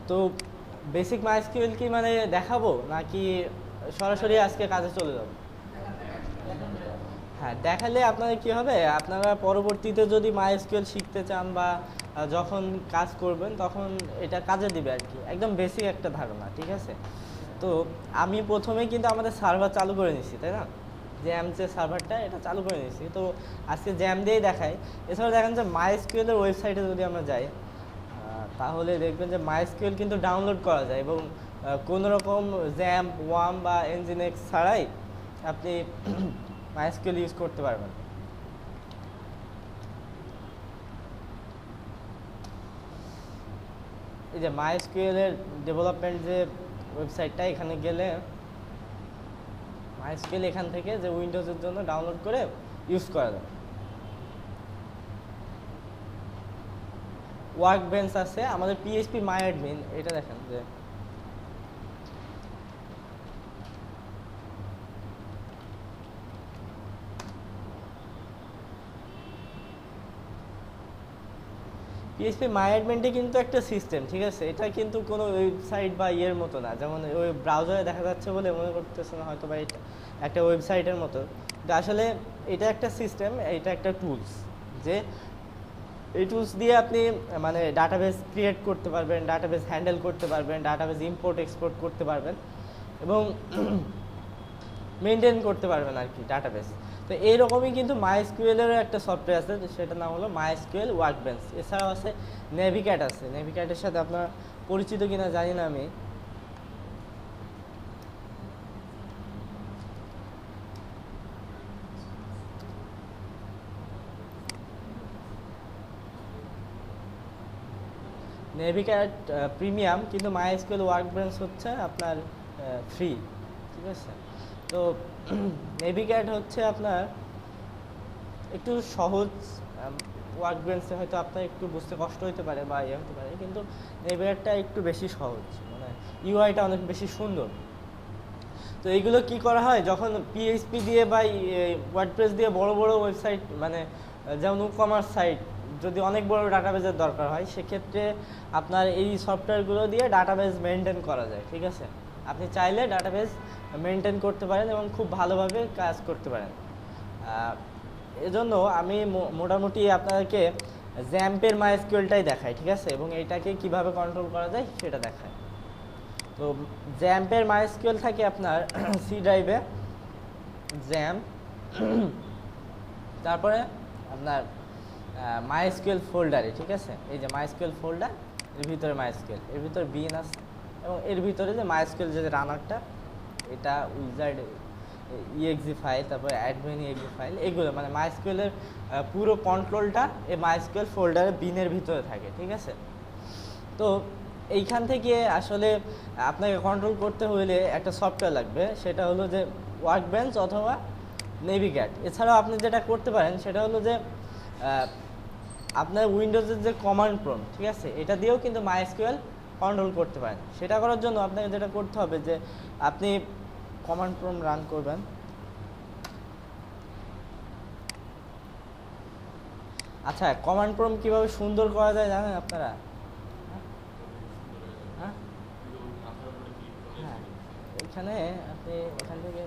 তো basic MySQL কি মানে দেখাবো নাকি সরাসরি আজকে কাজে চলে যাব? হ্যাঁ, দেখালে আপনাদের কি হবে, আপনারা পরবর্তীতে যদি মাইএসকিউএল শিখতে চান বা যখন কাজ করবেন তখন এটা কাজে দিবে আর কি, একদম বেসিক একটা ধারণা, ঠিক আছে? তো আমি প্রথমেই কিন্তু আমাদের সার্ভার চালু করে নিছি, তাই না? জ্যাম যে সার্ভারটা এটা চালু করে নিয়েছি, তো আজকে জ্যাম দিয়েই দেখাই। এছাড়াও দেখেন যে মাইএসকিউএল এর ওয়েবসাইটে যদি আমরা যাই তাহলে দেখবেন যে মাইএসকিউএল কিন্তু ডাউনলোড করা যায় এবং কোনো রকম জ্যাম ওয়ার্ম বা এনজিনেক্স ছাড়াই আপনি মাইএসকিউএল ইউজ করতে পারবেন। এই যে মাইএসকিউএল এর ডেভেলপমেন্ট যে ওয়েবসাইটটা, এখানে গেলে মাইএসকিউএল এখান থেকে যে উইন্ডোজের জন্য ডাউনলোড করে ইউজ করা যায়। ওয়ার্কবেঞ্চ আছে, আমাদের পিএইচপি মাই অ্যাডমিন, এটা দেখেন যে পিএইচপি মাই অ্যাডমিনটি কিন্তু একটা সিস্টেম, ঠিক আছে? এটা কিন্তু কোনো ওয়েবসাইট বা ইয়ের মতো না, যেমন ওই ব্রাউজারে দেখা যাচ্ছে বলে মনে করতেছে না হয়তো বা এটা একটা ওয়েবসাইটের মতো। কিন্তু আসলে এটা একটা সিস্টেম, এটা একটা টুলস, যে এই টুলস দিয়ে আপনি মানে ডাটাবেস ক্রিয়েট করতে পারবেন, ডাটাবেস হ্যান্ডেল করতে পারবেন, ডাটাবেস ইম্পোর্ট এক্সপোর্ট করতে পারবেন এবং মেনটেন করতে পারবেন আর কি ডাটাবেস। তো এইরকমই কিন্তু মাইএসকিউএলেরও একটা সফটওয়্যার আছে, সেটার নাম হলো মাইএসকিউএল ওয়ার্কবেঞ্চ। এছাড়াও আছে নেভিক্যাট আছে, নেভিক্যাটের সাথে আপনার পরিচিত কিনা জানি না আমি। নেভিক্যাট প্রিমিয়াম, কিন্তু মাইএসকিউএল ওয়ার্কবেঞ্চ হচ্ছে আপনার ফ্রি, ঠিক আছে? তো নেভিক্যাট হচ্ছে আপনার একটু সহজ, ওয়ার্কবেঞ্চে হয়তো আপনার একটু বুঝতে কষ্ট হতে পারে বা ইয়ে হতে পারে, কিন্তু নেভিক্যাটটা একটু বেশি সহজ, মানে ইউআইটা অনেক বেশি সুন্দর। তো এইগুলো কি করা হয়, যখন পিএইচপি দিয়ে বা ওয়ার্ডপ্রেস দিয়ে বড় বড় ওয়েবসাইট, মানে যেমন কমার্স সাইট, যদি অনেক বড় ডাটাবেজের দরকার হয়, সেক্ষেত্রে আপনার এই সফটওয়্যারগুলো দিয়ে ডাটাবেজ মেনটেন করা যায়, ঠিক আছে? আপনি চাইলে ডাটাবেজ মেনটেন করতে পারেন এবং খুব ভালোভাবে কাজ করতে পারেন। এজন্য আমি মোটামুটি আপনাদেরকে জ্যাম্পের মাইএসকিউএলটাই দেখাই, ঠিক আছে? এবং এইটাকে কিভাবে কন্ট্রোল করা যায় সেটা দেখায়। তো জ্যাম্পের মাইএসকিউএল থাকে আপনার সি ড্রাইভে, জ্যাম্প, তারপরে আপনার মাইএসকিউএল ফোল্ডারে, ঠিক আছে? এই যে মাইএসকিউএল ফোল্ডার, এর ভিতরে মাইএসকিউএল, এর ভিতরে বিন আছে এবং এর ভিতরে যে মাইএসকিউএল যে রানারটা, এটা উইজার্ড ইএক্সি ফাইল, তারপরে অ্যাডমিন ইএক্সি ফাইল, এগুলো মানে মাইএসকিউএলের পুরো কন্ট্রোলটা এই মাইএসকিউএল ফোল্ডারে বিনের ভিতরে থাকে, ঠিক আছে? তো এইখান থেকে আসলে আপনাকে কন্ট্রোল করতে হলে একটা সফটওয়্যার লাগবে, সেটা হলো যে ওয়ার্কবেঞ্চ অথবা নেভিক্যাট। এছাড়াও আপনি যেটা করতে পারেন সেটা হলো যে আপনার উইন্ডোজের যে কমান্ড প্রম্পট, ঠিক আছে, এটা দিয়েও কিন্তু মাইএসকিউএল কন্ট্রোল করতে পারেন। সেটা করার জন্য আপনাকে যেটা করতে হবে যে আপনি কমান্ড প্রম্পট রান করবেন। আচ্ছা, কমান্ড প্রম্পট কিভাবে সুন্দর করা যায় জানেন আপনারা? হ্যাঁ, এখানে আপনি এখান থেকে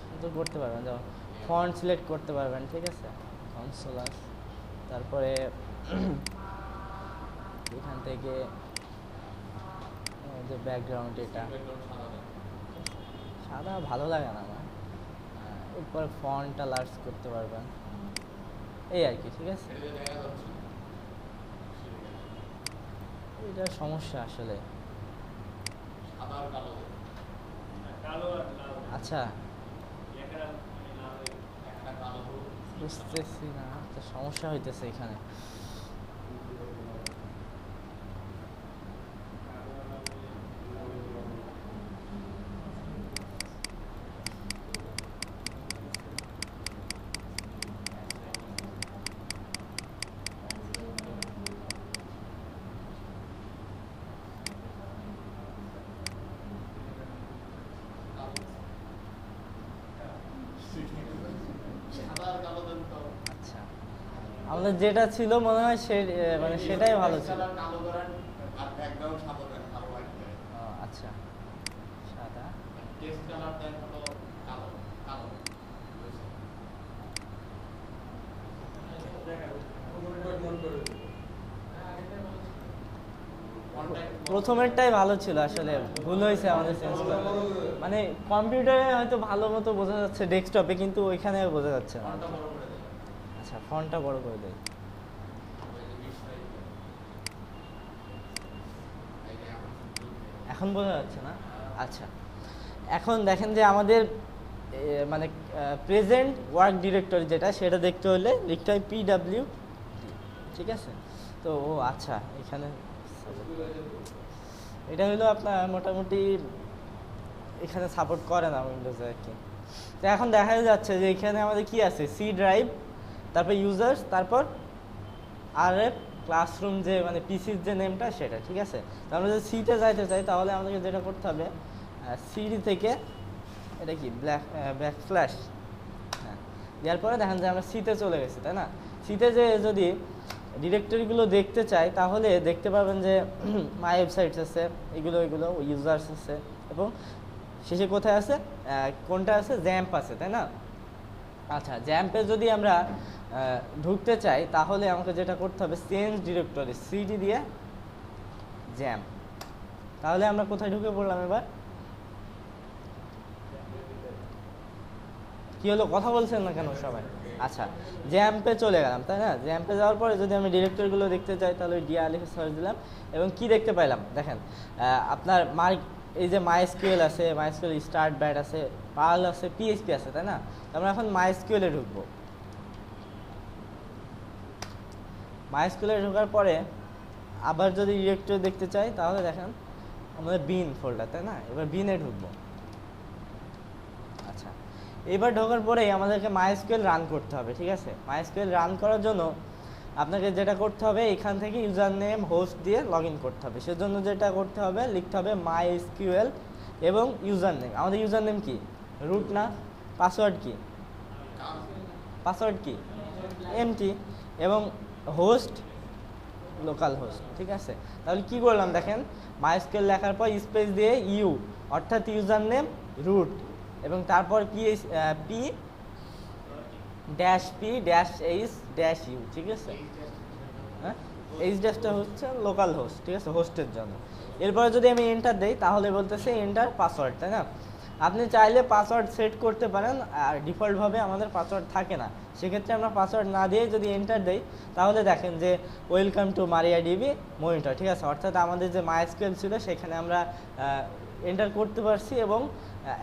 সুন্দর করতে পারবেন, যেমন ফন্ট সিলেক্ট করতে পারবেন, ঠিক আছে? কনসোলাস, তারপরে এখান থেকে যে ব্যাকগ্রাউন্ড, এটা সাদা ভালো লাগে না আমার, এরপর ফন্টটা লার্জ করতে পারবেন, এই আর কি, ঠিক আছে? এটা সমস্যা আসলে। আচ্ছা, বুঝতেছি না, তো সমস্যা হইতেছে এখানে। আচ্ছা, আমাদের যেটা ছিল মনে হয় সে মানে সেটাই ভালো ছিল। আচ্ছা সাদা টেক্সট কালার দেন হলো কালো কালো প্রথমেরটাই ভালো ছিল, আসলে ভুল হয়েছে আমাদের চেঞ্জ করা। মানে কম্পিউটারে হয়তো ভালো মতো বোঝা যাচ্ছে ডেস্কটপে, কিন্তু ওইখানে বোঝা যাচ্ছে না। আচ্ছা ফন্টটা বড় করে দেয়। এখন বোঝা যাচ্ছে না? আচ্ছা এখন দেখেন যে আমাদের মানে প্রেজেন্ট ওয়ার্ক ডিরেক্টরি যেটা, সেটা দেখতে হলে লিখতে হয় PW, ঠিক আছে? তো ও আচ্ছা এখানে এটা হলো আপনার মোটামুটি এখানে সাপোর্ট করে না উইন্ডোজে আর কি। তো এখন দেখা যাচ্ছে যে এখানে আমাদের কি আছে, সি ড্রাইভ, তারপর ইউজার্স, তারপর RF ক্লাসরুম, যে মানে পিসির যে নেমটা সেটা, ঠিক আছে? তো আমরা যদি সিতে যাইতে চাই তাহলে আমাদেরকে যেটা করতে হবে, সিডি থেকে এটা কি ব্যাকস্ল্যাশ, হ্যাঁ দেওয়ার পরে দেখেন যে আমরা সিতে চলে গেছি, তাই না? সিতে যে যদি ডিরেক্টরিগুলো দেখতে চাই তাহলে দেখতে পাবেন যে মাই ওয়েবসাইটস আছে, এগুলো ইউজার্স আছে, এবং শেষে কোথায় আছে, কোনটা আছে, জ্যাম্প আছে, তাই না? আচ্ছা জ্যাম্পে যদি আমরা ঢুকতে চাই তাহলে আমাকে যেটা করতে হবে, চেঞ্জ ডিরেক্টরি, সিডি দিয়ে জ্যাম্প। তাহলে আমরা কোথায় ঢুকে পড়লাম এবার? কি হলো, কথা বলছেন না কেন সবাই? আচ্ছা জ্যাম্পে চলে গেলাম, তাই না? জ্যাম্পে যাওয়ার পরে যদি আমি ডিরেক্টরিগুলো দেখতে চাই তাহলে ডিআর লিখে সার্চ দিলাম, এবং কি দেখতে পাইলাম দেখেন, আপনার এই যে মাইএসকিউএল আছে, মাইএসকিউএল স্টার্ট ব্যাট আছে, পার্ল আছে, পিএইচপি আছে, তাই না? আমরা এখন মাইএসকিউএল এ ঢুকবো। মাইএসকিউএল এ ঢোকার পরে আবার যদি ডিরেক্টরি দেখতে চাই তাহলে দেখেন আমাদের বিন ফোল্ডার, তাই না? এবার বিনে ঢুকবো। আচ্ছা এবার ঢোকার পরেই আমাদেরকে মাইএসকিউএল রান করতে হবে, ঠিক আছে? মাইএসকিউএল রান করার জন্য আপনাকে যেটা করতে হবে, এখান থেকে ইউজার নেম হোস্ট দিয়ে লগ ইন করতে হবে। সেজন্য যেটা করতে হবে, লিখতে হবে মাইএসকিউএল এবং ইউজার নেম। আমাদের ইউজার নেম কি, রুট না? পাসওয়ার্ড কি, এমটি, এবং হোস্ট লোকাল হোস্ট, ঠিক আছে? তাহলে কি করলাম দেখেন, মাইএসকিউএল লেখার পর স্পেস দিয়ে ইউ, অর্থাৎ ইউজার নেম রুট, এবং তারপর P dash H dash U, ঠিক আছে? হ্যাঁ এইচ ড্যাশটা হচ্ছে লোকাল হোস্ট, ঠিক আছে, হোস্টের জন্য। এরপরে যদি আমি এন্টার দেই তাহলে বলতেছে এন্টার পাসওয়ার্ড, তাই না? আপনি চাইলে পাসওয়ার্ড সেট করতে পারেন, আর ডিফল্টভাবে আমাদের পাসওয়ার্ড থাকে না। সেক্ষেত্রে আমরা পাসওয়ার্ড না দিয়ে যদি এন্টার দেই তাহলে দেখেন যে ওয়েলকাম টু মারিয়াডিবি মনিটর, ঠিক আছে? অর্থাৎ আমাদের যে মাইএসকিউএল ছিল সেখানে আমরা এন্টার করতে পারছি, এবং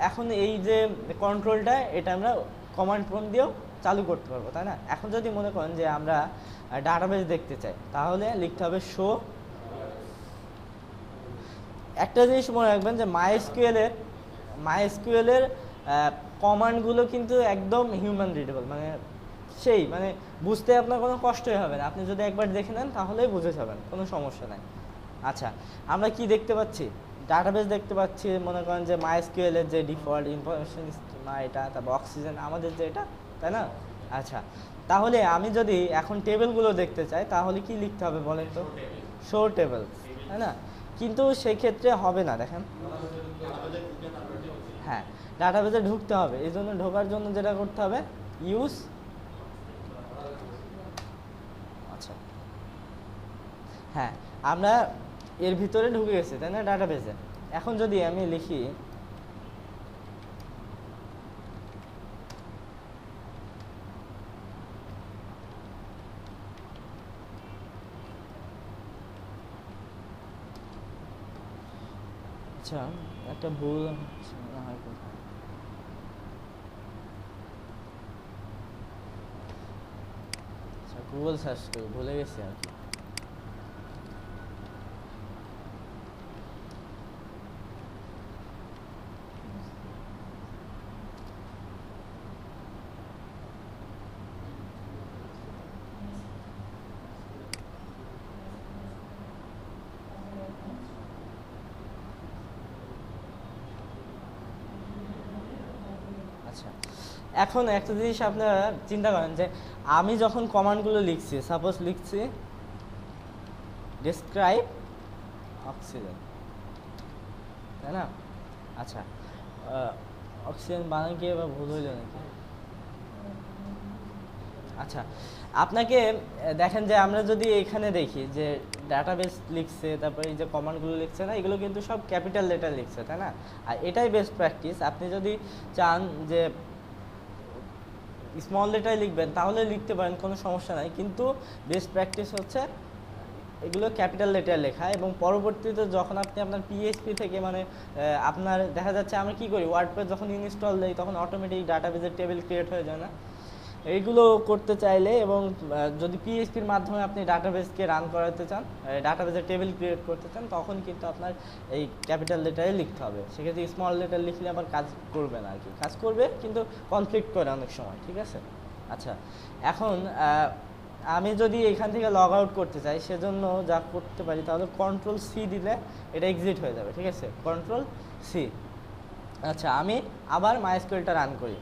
এখন এই যে কন্ট্রোলটা এটা আমরা কমান্ড প্রম্পট দিয়েও চালু করতে পারবো, তাই না? এখন যদি মনে করেন যে আমরা ডাটাবেস দেখতে চাই তাহলে লিখতে হবে শো। একটা জিনিস মনে রাখবেন যে মাইএসকিউএলের কমান্ডগুলো কিন্তু একদম হিউম্যান রিডেবল, মানে বুঝতে আপনার কোনো কষ্টই হবে না। আপনি যদি একবার দেখে নেন তাহলেই বুঝে যাবেন, কোনো সমস্যা নাই। আচ্ছা আমরা কি দেখতে পাচ্ছি, ডাটাবেস দেখতে পাচ্ছি, মনে করেন যে মাইএসকিউএলের যে ডিফল্ট ইনফরমেশন স্কিমা এটা, তারপর অক্সিজেন আমাদের যে এটা, তাই না? আচ্ছা তাহলে আমি যদি এখন টেবিলগুলো দেখতে চাই তাহলে কি লিখতে হবে বলেন তো, শো টেবিল, তাই না? কিন্তু সেই ক্ষেত্রে হবে না, দেখেন, হ্যাঁ ডাটাবেসে ঢুকতে হবে। এই জন্য ঢোকার জন্য যেটা করতে হবে, ইউজ, আচ্ছা হ্যাঁ আমরা এর ভিতরে ঢুকে গেছি, তাই না, ডাটাবেসে। এখন যদি আমি লিখি আচ্ছা একটা ভুল হচ্ছে না হয় কোথায়, আচ্ছা গুগল সার্চ করি, ভুলে গেছি আর কি। আচ্ছা এখন একটা জিনিস আপনারা চিন্তা করেন যে আমি যখন কমান্ডগুলো লিখছি, সাপোজ লিখছি ডেসক্রাইব অক্সিজেন, তাই না? আচ্ছা, অক্সিজেন বানান কি এবার ভুল হইল নাকি? আচ্ছা, আপনাকে দেখেন যে আমরা যদি এখানে দেখি যে ডাটাবেস লিখছে, তারপরে এই যে কমান্ডগুলো লিখছে না, এগুলো কিন্তু সব ক্যাপিটাল লেটার লিখছে, তাই না? আর এটাই বেস্ট প্র্যাকটিস। আপনি যদি চান যে স্মল লেটার লিখবেন তাহলে লিখতে পারেন, কোনো সমস্যা নাই, কিন্তু বেস্ট প্র্যাকটিস হচ্ছে এগুলো ক্যাপিটাল লেটার লেখা। এবং পরবর্তীতে যখন আপনি আপনার পিএইচপি থেকে মানে আপনার দেখা যাচ্ছে আমরা কি করি, ওয়ার্ডপ্রেস যখন ইনস্টল দেই তখন অটোমেটিক ডাটাবেসের টেবিল ক্রিয়েট হয়ে যায় না? এইগুলো করতে চাইলে এবং যদি পিএইচপির মাধ্যমে আপনি ডাটাবেসকে রান করাতে চান, ডাটাবেসের টেবিল ক্রিয়েট করতে চান, তখন কিন্তু আপনার এই ক্যাপিটাল লেটারে লিখতে হবে। সেক্ষেত্রে স্মল লেটার লিখলে আবার কাজ করবে না আর কি, কাজ করবে কিন্তু কনফ্লিক্ট করে অনেক সময়, ঠিক আছে? আচ্ছা, এখন আমি যদি এখান থেকে লগ আউট করতে চাই, সেজন্য যা করতে পারি তাহলে কন্ট্রোল সি দিলে এটা এক্সিট হয়ে যাবে, ঠিক আছে? Control C. আচ্ছা, আমি আবার মাইএসকিউএলটা রান করি।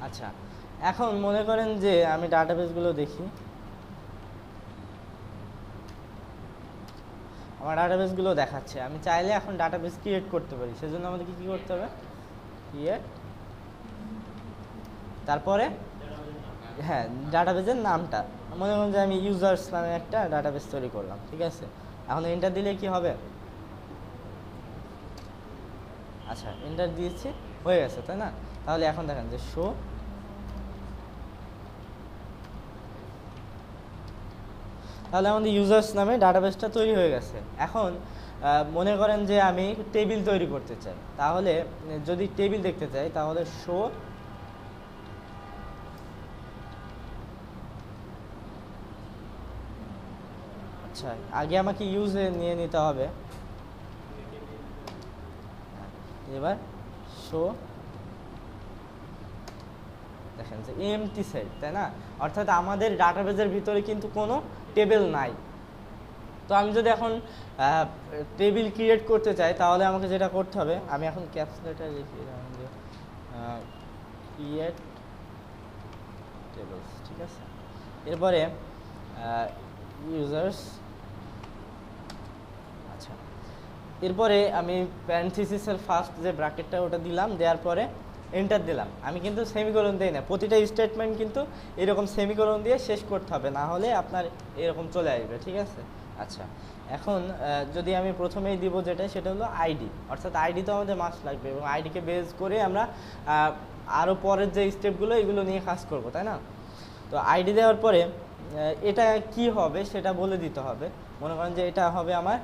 আচ্ছা, এখন মনে করেন যে আমি ডাটাবেসগুলো দেখি, আমার ডাটাবেসগুলো দেখাচ্ছে। আমি চাইলে এখন ডাটাবেস ক্রিয়েট করতে পারি, সেজন্য আমাদেরকে কী করতে হবে? ক্রিয়েট, তারপরে হ্যাঁ ডাটাবেসের নামটা, মনে করেন যে আমি ইউজার্স নামে একটা ডাটাবেস তৈরি করলাম, ঠিক আছে? এখন এন্টার দিলে কি হবে? আচ্ছা, এন্টার দিয়েছি, হয়ে গেছে, তাই না? তাহলে এখন দেখেন যে শো, তাহলে আমাদের ইউজার্স নামে ডাটাবেসটা তৈরি হয়ে গেছে। এখন মনে করেন যে আমি টেবিল তৈরি করতে চাই, তাহলে যদি টেবিল দেখতে চাই তাহলে শো, আচ্ছা আগে আমাকে ইউজে নিয়ে নিতে হবে, এবার শো, দেখেন যে এমটি সেট, তাই না? অর্থাৎ আমাদের ডাটাবেসের ভিতরে কিন্তু কোনো টেবিল নাই। তো আমি যদি এখন টেবিল ক্রিয়েট করতে চাই তাহলে আমাকে যেটা করতে হবে, আমি এখন ক্যাপস লেটার লিখি ক্রিয়েট টেবিলস, ঠিক আছে? এরপরে ইউজার্স, আচ্ছা এরপরে আমি প্যারেনথিসিসের ফার্স্ট যে ব্র্যাকেটটা ওটা দিলাম, দেওয়ার পরে এন্টার দিলাম। আমি কিন্তু সেমিকোলন দিই না, প্রতিটা স্টেটমেন্ট কিন্তু এরকম সেমিকোলন দিয়ে শেষ করতে হবে, না হলে আপনার এরকম চলে আসবে, ঠিক আছে? আচ্ছা, এখন যদি আমি প্রথমেই দিব যেটা, সেটা হলো আইডি, অর্থাৎ আইডি তো আমাদের মাস্ট লাগবে, এবং আইডিকে বেস করে আমরা আরও পরের যে স্টেপগুলো এগুলো নিয়ে কাজ করব, তাই না? তো আইডি দেওয়ার পরে এটা কি হবে সেটা বলে দিতে হবে। মনে করেন যে এটা হবে আমার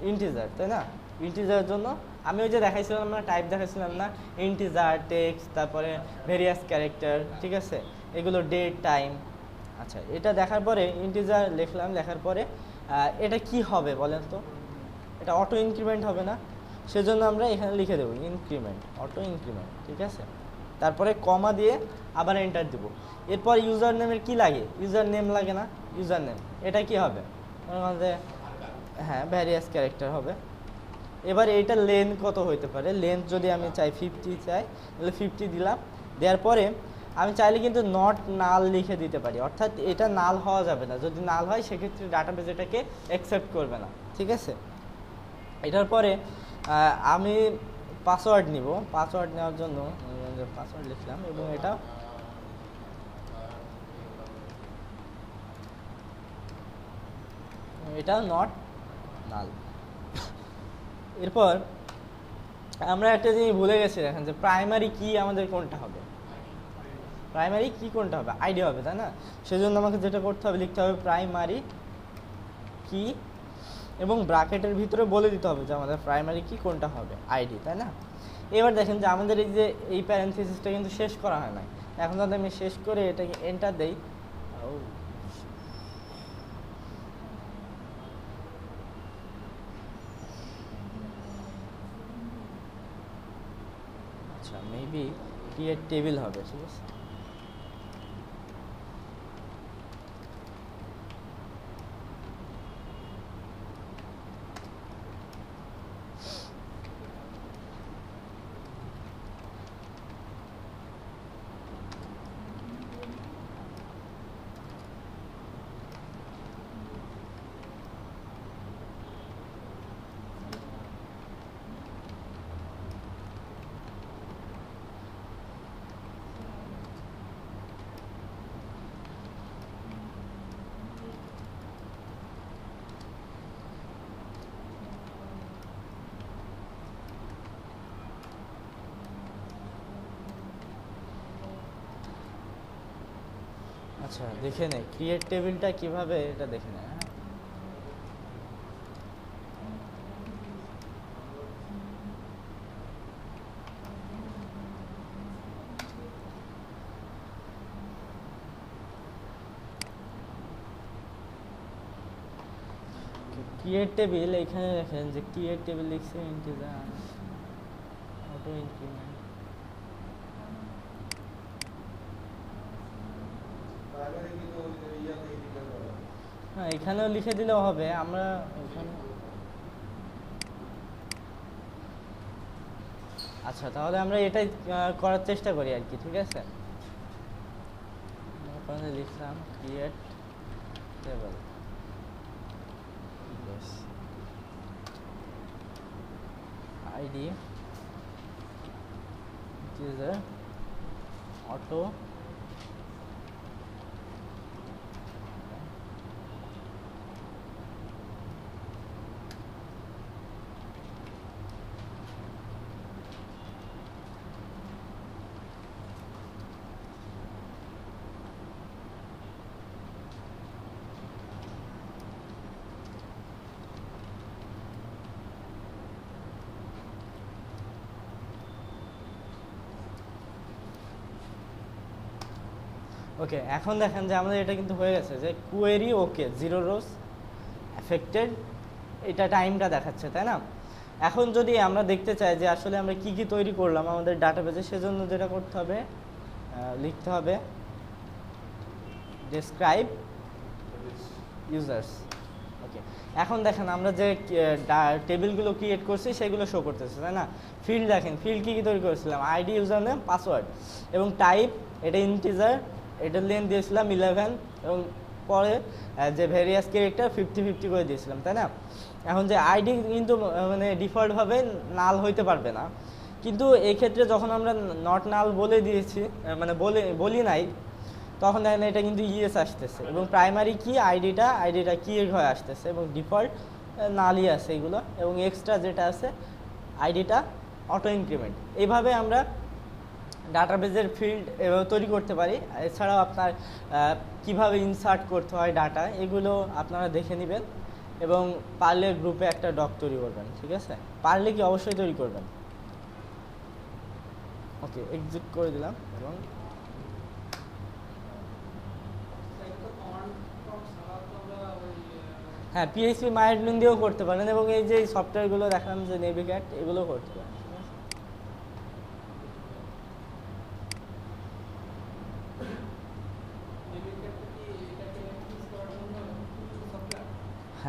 ইন্টিজার, তাই না? ইন্টিজারের জন্য আমি ওই যে দেখাইছিলাম না, টাইপ দেখাইছিলাম না, ইন্টিজার, টেক্সট, তারপরে ভেরিয়াস ক্যারেক্টার, ঠিক আছে? এগুলো ডেট, টাইম। আচ্ছা, এটা দেখার পরে ইন্টিজার লিখলাম, লেখার পরে এটা কি হবে বলেন তো? এটা অটো ইনক্রিমেন্ট হবে না? সেজন্য আমরা এখানে লিখে দেবো ইনক্রিমেন্ট, অটো ইনক্রিমেন্ট, ঠিক আছে? তারপরে কমা দিয়ে আবার এন্টার দেবো। এরপর ইউজার নেমের কী লাগে? ইউজার নেম লাগে না? ইউজার নেম এটা কি হবে? হ্যাঁ, ভ্যারিয়াস ক্যারেক্টার হবে। এবার এইটা লেন্থ কত হইতে পারে? লেন্থ যদি আমি চাই 50 চাই, তাহলে 50 দিলাম। দেওয়ার পরে আমি চাইলে কিন্তু নট নাল লিখে দিতে পারি, অর্থাৎ এটা নাল হওয়া যাবে না। যদি নাল হয় সেক্ষেত্রে ডাটাবেস এটাকে অ্যাকসেপ্ট করবে না, ঠিক আছে? এটার পরে আমি পাসওয়ার্ড নিব। পাসওয়ার্ড নেওয়ার জন্য পাসওয়ার্ড লিখলাম, এবং এটা নট নাল। এরপর আমরা একটা জিনিস ভুলে গেছি, দেখেন যে প্রাইমারি কি আমাদের কোনটা হবে? প্রাইমারি কি কোনটা হবে? আইডি হবে, তাই না? সেজন্য আমাকে যেটা করতে হবে, লিখতে হবে প্রাইমারি কি, এবং ব্র্যাকেটের ভিতরে বলে দিতে হবে যে আমাদের প্রাইমারি কি কোনটা হবে, আইডি, তাই না? এবার দেখেন যে আমাদের এই যে এই প্যারেনথিসিসটা কিন্তু শেষ করা হয় না। এখন যদি আমি শেষ করে এটাকে এন্টার দেই, আচ্ছা মেবি ক্রিয়েট টেবিল হবে, ঠিক আছে? আচ্ছা দেখে নে ক্রিয়েট টেবিলটা কিভাবে, এটা দেখে নে। হ্যাঁ ক্রিয়েট টেবিল এখানে দেখেন যে ক্রিয়েট টেবিল লিখছে ইন্টিজার অটো ইনক্রিমেন্ট। হ্যাঁ এখানেও লিখে দিলেও হবে, আমরা এখানে আচ্ছা তাহলে আমরা এটাই করার চেষ্টা করি আর কি, ঠিক আছে। ওখানে লিখলাম create table, ID integer auto ওকে। এখন দেখেন যে আমাদের এটা কিন্তু হয়ে গেছে যে কোয়েরি ওকে 0 রোজ অ্যাফেক্টেড, এটা টাইমটা দেখাচ্ছে, তাই না। এখন যদি আমরা দেখতে চাই যে আসলে আমরা কি কি তৈরি করলাম আমাদের ডাটাবেজে, সেজন্য যেটা করতে হবে লিখতে হবে ডেসক্রাইব ইউজার্স। ওকে এখন দেখেন আমরা যে টেবিলগুলো ক্রিয়েট করছি সেগুলো শো করতেছে, তাই না। ফিল্ড দেখেন, ফিল্ড কি কি তৈরি করেছিলাম, আইডি, ইউজার নেম, পাসওয়ার্ড এবং টাইপ এটা ইন্টিজার, এটার লেন্থ দিয়েছিলাম 11 এবং পরে যে ভেরিয়াস ক্যারেক্টার 50-50 করে দিয়েছিলাম, তাই না। এখন যে আইডি কিন্তু মানে ডিফল্টভাবে নাল হইতে পারবে না, কিন্তু এই ক্ষেত্রে যখন আমরা নট নাল বলে দিয়েছি মানে বলি নাই, তখন দেখেন এটা কিন্তু ইএস আসতেছে এবং প্রাইমারি কি আইডিটা কি হয়ে আসতেছে এবং ডিফল্ট নালই আছে এগুলো, এবং এক্সট্রা যেটা আছে আইডিটা অটো ইনক্রিমেন্ট। এইভাবে আমরা ডাটাবেজের ফিল্ড এভাবে তৈরি করতে পারি। এছাড়াও আপনার কিভাবে ইনসার্ট করতে হয় ডাটা, এগুলো আপনারা দেখে নেবেন এবং পারলে গ্রুপে একটা ডক তৈরি করবেন, ঠিক আছে। পারলে কি অবশ্যই তৈরি করবেন। ওকে এক্সিট করে দিলাম এবং হ্যাঁ পিএইচপি মাইডলিন দিয়েও করতে পারেন এবং এই যে সফটওয়্যারগুলো দেখালাম যে নেভিগেট, এগুলো করতে পারেন।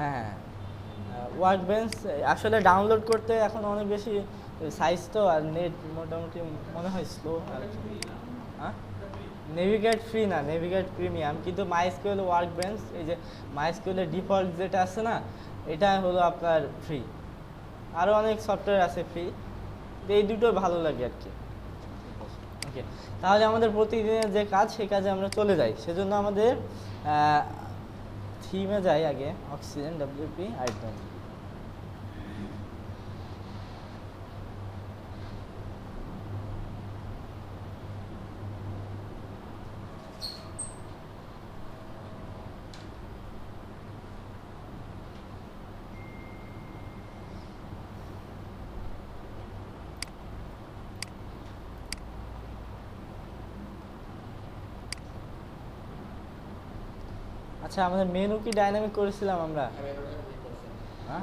হ্যাঁ ওয়ার্কবেঞ্চ আসলে ডাউনলোড করতে এখন অনেক বেশি সাইজ তো, আর নেট মোটামুটি মনে হয় স্লো। আর হ্যাঁ নেভিগেট ফ্রি না, নেভিগেট প্রিমিয়াম, কিন্তু মাইএসকিউএল ওয়ার্কবেঞ্চ এই যে মাইএসকিউএলের ডিফল্ট যেটা আছে না, এটা হলো আপনার ফ্রি। আরও অনেক সফটওয়্যার আছে ফ্রি, এই দুটো ভালো লাগে আর কি। ওকে তাহলে আমাদের প্রতিদিনের যে কাজ সেই কাজে আমরা চলে যাই, সেজন্য আমাদের থিমে যাই আগে, অক্সিজেন ডব্লিউপি আইটেম। আচ্ছা আমাদের মেনু কি ডাইনামিক করেছিলাম আমরা? হ্যাঁ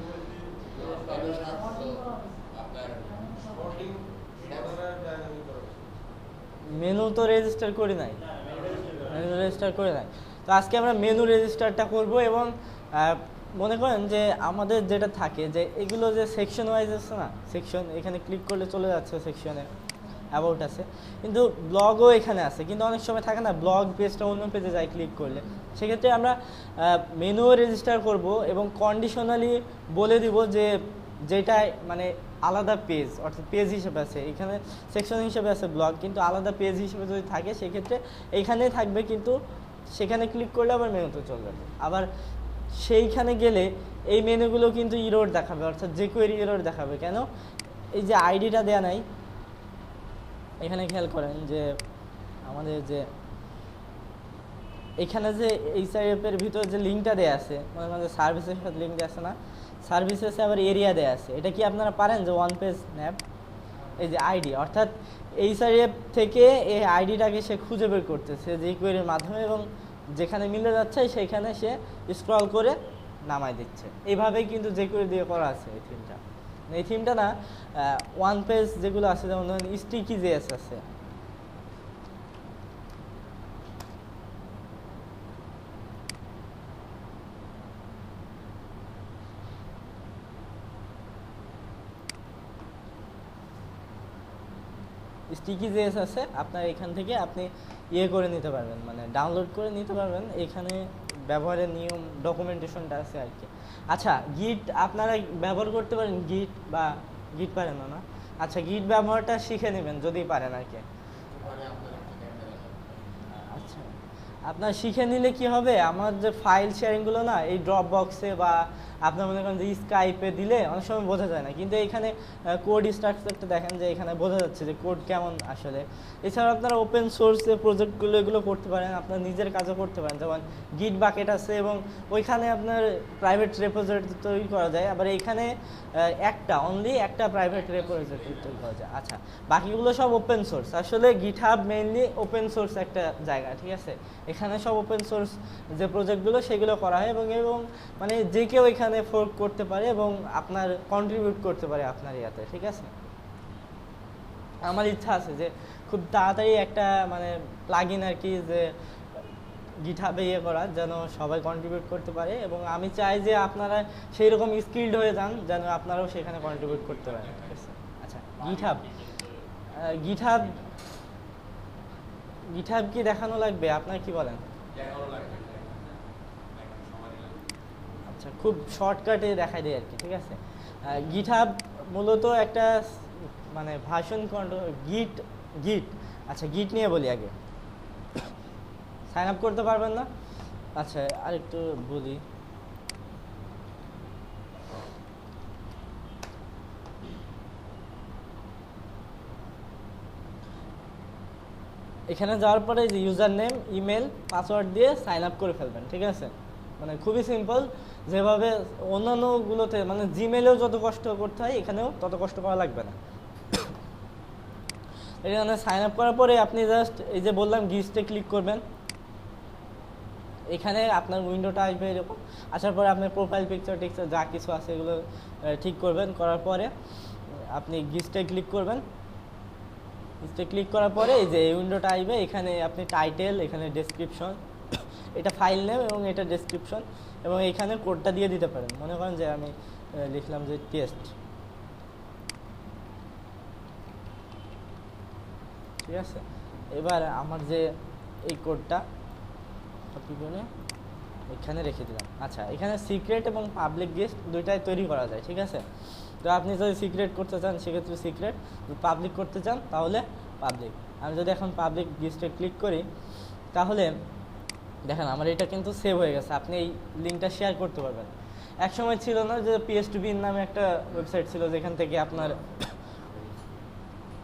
মেনু তো রেজিস্টার করি নাই, মেনু রেজিস্টার করে নাই। তো আজকে আমরা মেনু রেজিস্টারটা করব এবং মনে করেন যে আমাদের যেটা থাকে যে এগুলো যে সেকশন ওয়াইজ আছে না, সেকশন এখানে ক্লিক করলে চলে যাচ্ছে সেকশনে, অ্যাবাউট আছে, কিন্তু ব্লগও এখানে আছে, কিন্তু অনেক সময় থাকে না ব্লগ পেজটা অন্য পেজে যায় ক্লিক করলে। সেক্ষেত্রে আমরা মেনুও রেজিস্টার করব এবং কন্ডিশনালি বলে দিব যে যেটা মানে আলাদা পেজ, অর্থাৎ পেজ হিসেবে আছে, এখানে সেকশন হিসেবে আছে ব্লগ, কিন্তু আলাদা পেজ হিসেবে যদি থাকে সেক্ষেত্রে এইখানেই থাকবে, কিন্তু সেখানে ক্লিক করলে আবার মেনুতে চলে যাবে। আবার সেইখানে গেলে এই মেনুগুলো কিন্তু ইরোর দেখাবে, অর্থাৎ যে কোয়েরি ইরোর দেখাবে। কেন? এই যে আইডিটা দেয়া নাই, এখানে খেয়াল করেন যে আমাদের যে এখানে যে এইচআরএফ এর ভিতর যে লিঙ্কটা দেয়া আছে, মনে করেন যে সার্ভিসের সাথে লিঙ্ক দেওয়া আছে না, সার্ভিসেসে আবার এরিয়া দেয়া আছে। এটা কি আপনারা পারেন যে ওয়ান পেজ ম্যাপ, এই যে আইডি, অর্থাৎ এইচআরএফ থেকে এই আইডিটাকে সে খুঁজে বের করতেছে যে কোয়েরির মাধ্যমে, এবং যেখানে মিলে যাচ্ছে সেখানে সে স্ক্রল করে নামায় দিচ্ছে। এইভাবেই কিন্তু যে কোয়েরি দিয়ে করা আছে এই থিমটা। এই থিমটা না, ওয়ান পেজ যেগুলো আছে, যেমন ধরুন স্টিকি জেএস আছে, স্টিকি জেএস আছে, আপনার এখান থেকে আপনি ইয়ে করে নিতে পারবেন, মানে ডাউনলোড করে নিতে পারবেন। এখানে ব্যবহারের নিয়ম ডকুমেন্টেশনটা আছে আর কি। আচ্ছা, গিট আপনারা ব্যবহার করতে পারেন, গিট বা গিট পারেন না? আচ্ছা, গিট ব্যবহারটা শিখে নেবেন যদি পারেন আর কি। আচ্ছা, আপনার শিখে নিলে কি হবে, আমার যে ফাইল শেয়ারিংগুলো না, এই ড্রপ বক্সে বা আপনার মনে করেন যে স্কাইপে দিলে অনেক সময় বোঝা যায় না, কিন্তু এখানে কোড স্ট্রাকচারটা দেখেন যে এখানে বোঝা যাচ্ছে যে কোড কেমন আসলে। এছাড়া আপনারা ওপেন সোর্স যে প্রজেক্টগুলো এগুলো করতে পারেন, আপনার নিজের কাজও করতে পারেন, যেমন গিট বাকেট আছে এবং ওইখানে আপনার প্রাইভেট রেপোজিটরি তৈরি করা যায়। আবার এইখানে অনলি একটা প্রাইভেট রেপোজিটরি তৈরি করা যায়। আচ্ছা, বাকিগুলো সব ওপেন সোর্স। আসলে গিটহাব মেইনলি ওপেন সোর্স একটা জায়গা, ঠিক আছে? এখানে সব ওপেন সোর্স যে প্রজেক্টগুলো সেগুলো করা হয়, এবং মানে যে কেউ এখানে ফোর্ক করতে পারে এবং আপনার কন্ট্রিবিউট করতে পারে আপনার ইয়াতে, ঠিক আছে? আমার ইচ্ছা আছে যে খুব তাড়াতাড়ি একটা মানে প্লাগইন আর কি, যে গিটহাবে ইয়ে করার, যেন সবাই কন্ট্রিবিউট করতে পারে, এবং আমি চাই যে আপনারা সেই রকম স্কিলড হয়ে যান যেন আপনারাও সেখানে কন্ট্রিবিউট করতে পারেন, ঠিক আছে? আচ্ছা, গিটহাব কি দেখানো লাগবে, আপনার কি বলেন? আচ্ছা, খুব শর্টকাটে দেখাই দেয় আর কি, ঠিক আছে? গিটহাব মূলত একটা মানে ভার্সন কন্ট্রোল, গিট। আচ্ছা, গিট নিয়ে বলি আগে। সাইন আপ করতে পারবেন না? আচ্ছা, আরেকটু বলি। এখানে যাওয়ার পরে যে ইউজার নেম, ইমেল, পাসওয়ার্ড দিয়ে সাইন আপ করে ফেলবেন, ঠিক আছে? মানে খুবই সিম্পল, যেভাবে অন্যান্যগুলোতে মানে জিমেলেও যত কষ্ট করতে হয় এখানেও তত কষ্ট করা লাগবে না। এখানে সাইন আপ করার পরে আপনি জাস্ট এই যে বললাম গিস্টে ক্লিক করবেন, এখানে আপনার উইন্ডোটা আসবে এরকম। আসার পরে আপনার প্রোফাইল পিকচার টিকচার যা কিছু আছে এগুলো ঠিক করবেন। করার পরে আপনি গিস্টে ক্লিক করবেন। গিস্টে ক্লিক করার পরে এই যে এই উইন্ডোটা আসবে, এখানে আপনি টাইটেল, এখানে ডেসক্রিপশন, এটা ফাইল নেম এবং এটা ডেসক্রিপশন, এবং এখানে কোডটা দিয়ে দিতে পারেন। মনে করেন যে আমি লিখলাম যে টেস্ট, ঠিক আছে? এবার আমার যে এই কোডটা কপি করে এখানে রেখে দিলাম। আচ্ছা, এখানে সিক্রেট এবং পাবলিক গেস্ট দুইটাই তৈরি করা যায়, ঠিক আছে? তো আপনি যদি সিক্রেট করতে চান সেক্ষেত্রে সিক্রেট, যদি পাবলিক করতে চান তাহলে পাবলিক। আমি যদি এখন পাবলিক গেস্টে ক্লিক করি তাহলে দেখেন আমার এটা কিন্তু সেভ হয়ে গেছে। আপনি এই লিঙ্কটা শেয়ার করতে পারবেন। এক সময় ছিল না যে PS2bin নামে একটা ওয়েবসাইট ছিল যেখান থেকে আপনার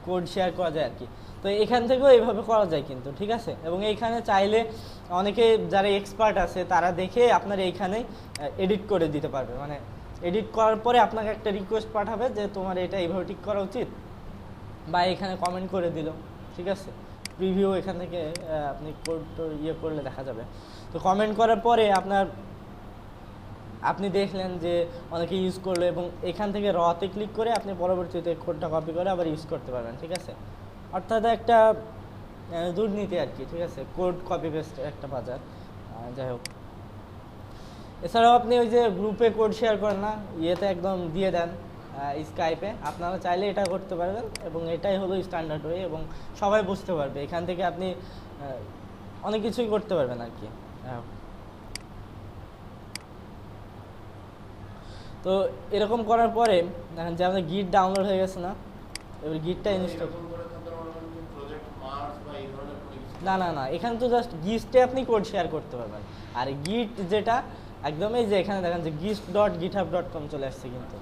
কোড শেয়ার করা যায় আর কি। তো এখান থেকেও এইভাবে করা যায় কিন্তু, ঠিক আছে? এবং এইখানে চাইলে অনেকে যারা এক্সপার্ট আছে তারা দেখে আপনার এইখানে এডিট করে দিতে পারবে। মানে এডিট করার পরে আপনাকে একটা রিকোয়েস্ট পাঠাবে যে তোমার এটা এইভাবে ঠিক করা উচিত, বা এখানে কমেন্ট করে দিল, ঠিক আছে? প্রিভিউ এখান থেকে আপনি কোড ইয়ে করলে দেখা যাবে। তো কমেন্ট করার পরে আপনি দেখলেন যে অনেকে ইউজ করলো, এবং এখান থেকে রতে ক্লিক করে আপনি পরবর্তীতে কোডটা কপি করে আবার ইউজ করতে পারবেন, ঠিক আছে? অর্থাৎ একটা দুর্নীতি আর কি, ঠিক আছে? কোড কপি পেস্ট একটা বাজার। যাই হোক, এছাড়াও আপনি ওই যে গ্রুপে কোড শেয়ার করেন না, ইয়েতে একদম দিয়ে দেন স্কাইপে, আপনারা চাইলে এটা করতে পারবেন, এবং এটাই হলো স্ট্যান্ডার্ড ওয়ে, এবং সবাই বুঝতে পারবে। এখান থেকে আপনি অনেক কিছুই করতে পারবেন আর কি। তো এরকম করার পরে দেখেন যে আমাদের গিট ডাউনলোড হয়ে গেছে না? এবার গিটটা ইনস্টল, না, এখানে তো জাস্ট গিস্টে আপনি কোড শেয়ার করতে পারবেন। আর গিট যেটা একদম এই যে এখানে দেখেন যে gist.github.com চলে আসছে, কিন্তু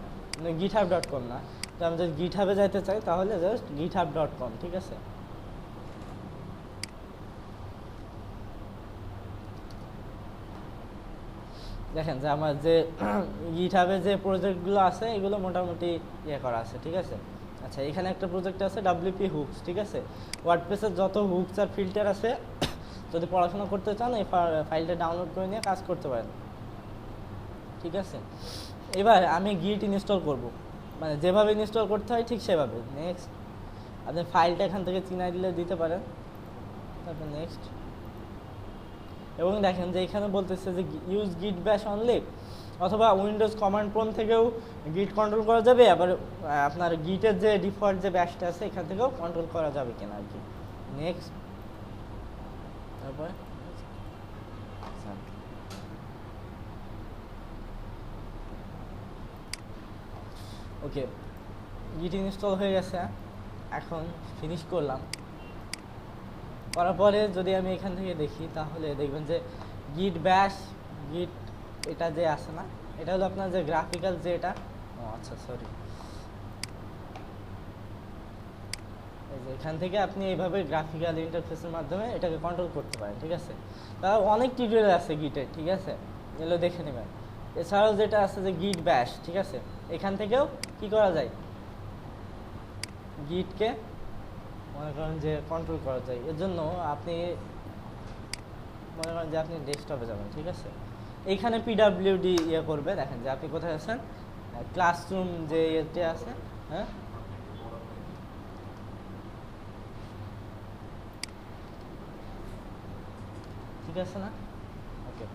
github.com না। তো আমি যদি গিটহাবে যাইতে চাই তাহলে জাস্ট github.com, ঠিক আছে? দেখেন যে আমার যে গিটহাবে যে প্রজেক্টগুলো আছে এগুলো মোটামুটি ইয়ে করা আছে, ঠিক আছে। আচ্ছা, এখানে একটা প্রজেক্ট আছে WP হুকস, ঠিক আছে। ওয়ার্ডপ্রেসের যত হুকস আর ফিল্টার আছে যদি পড়াশোনা করতে চান এই ফাইলটা ডাউনলোড করে নিয়ে কাজ করতে পারেন, ঠিক আছে। এবার আমি গিট ইনস্টল করব, মানে যেভাবে ইনস্টল করতে হয় ঠিক সেভাবে। নেক্সট, আপনি ফাইলটা এখান থেকে চিনাই দিলে দিতে পারেন, তারপর নেক্সট। এবং দেখেন যে এখানে বলতেছে যে ইউজ গিট ব্যাশ অনলি, অথবা উইন্ডোজ কমান্ড প্রম্পট থেকেও গিট কন্ট্রোল করা যাবে, আবার আপনার গিটের যে ডিফল্ট যে ব্যাশটা আছে এখান থেকেও কন্ট্রোল করা যাবে কিনা আর কি। নেক্সট, তারপর ওকে, গিট ইনস্টল হয়ে গেছে। এখন ফিনিশ করলাম, করার পরে যদি আমি এখান থেকে দেখি তাহলে দেখবেন যে গিট ব্যাশ গিট এটা যে আছে না, এটা হলো আপনার যে গ্রাফিক্যাল যে এটা, ও আচ্ছা সরি, এই যে এখান থেকে আপনি এইভাবে গ্রাফিক্যাল ইন্টারফেসের মাধ্যমে এটাকে কন্ট্রোল করতে পারেন, ঠিক আছে। তার অনেক টিউটোরিয়াল আছে গিটের, ঠিক আছে, এগুলো দেখে নেবেন। এছাড়াও যেটা আছে যে গিট ব্যাশ, ঠিক আছে, এখান থেকেও কি করা যায়, গিটকে মনে করেন যে কন্ট্রোল করা যায়। এর জন্য আপনি মনে করেন যে আপনি ডেস্কটপে যাবেন, ঠিক আছে, এইখানে পিডাব্লিউডি ইয়ে করবে, দেখেন যে আপনি কোথায় আছেন, ক্লাসরুম যে ইয়েতে আছে, হ্যাঁ ঠিক আছে না, ওকে।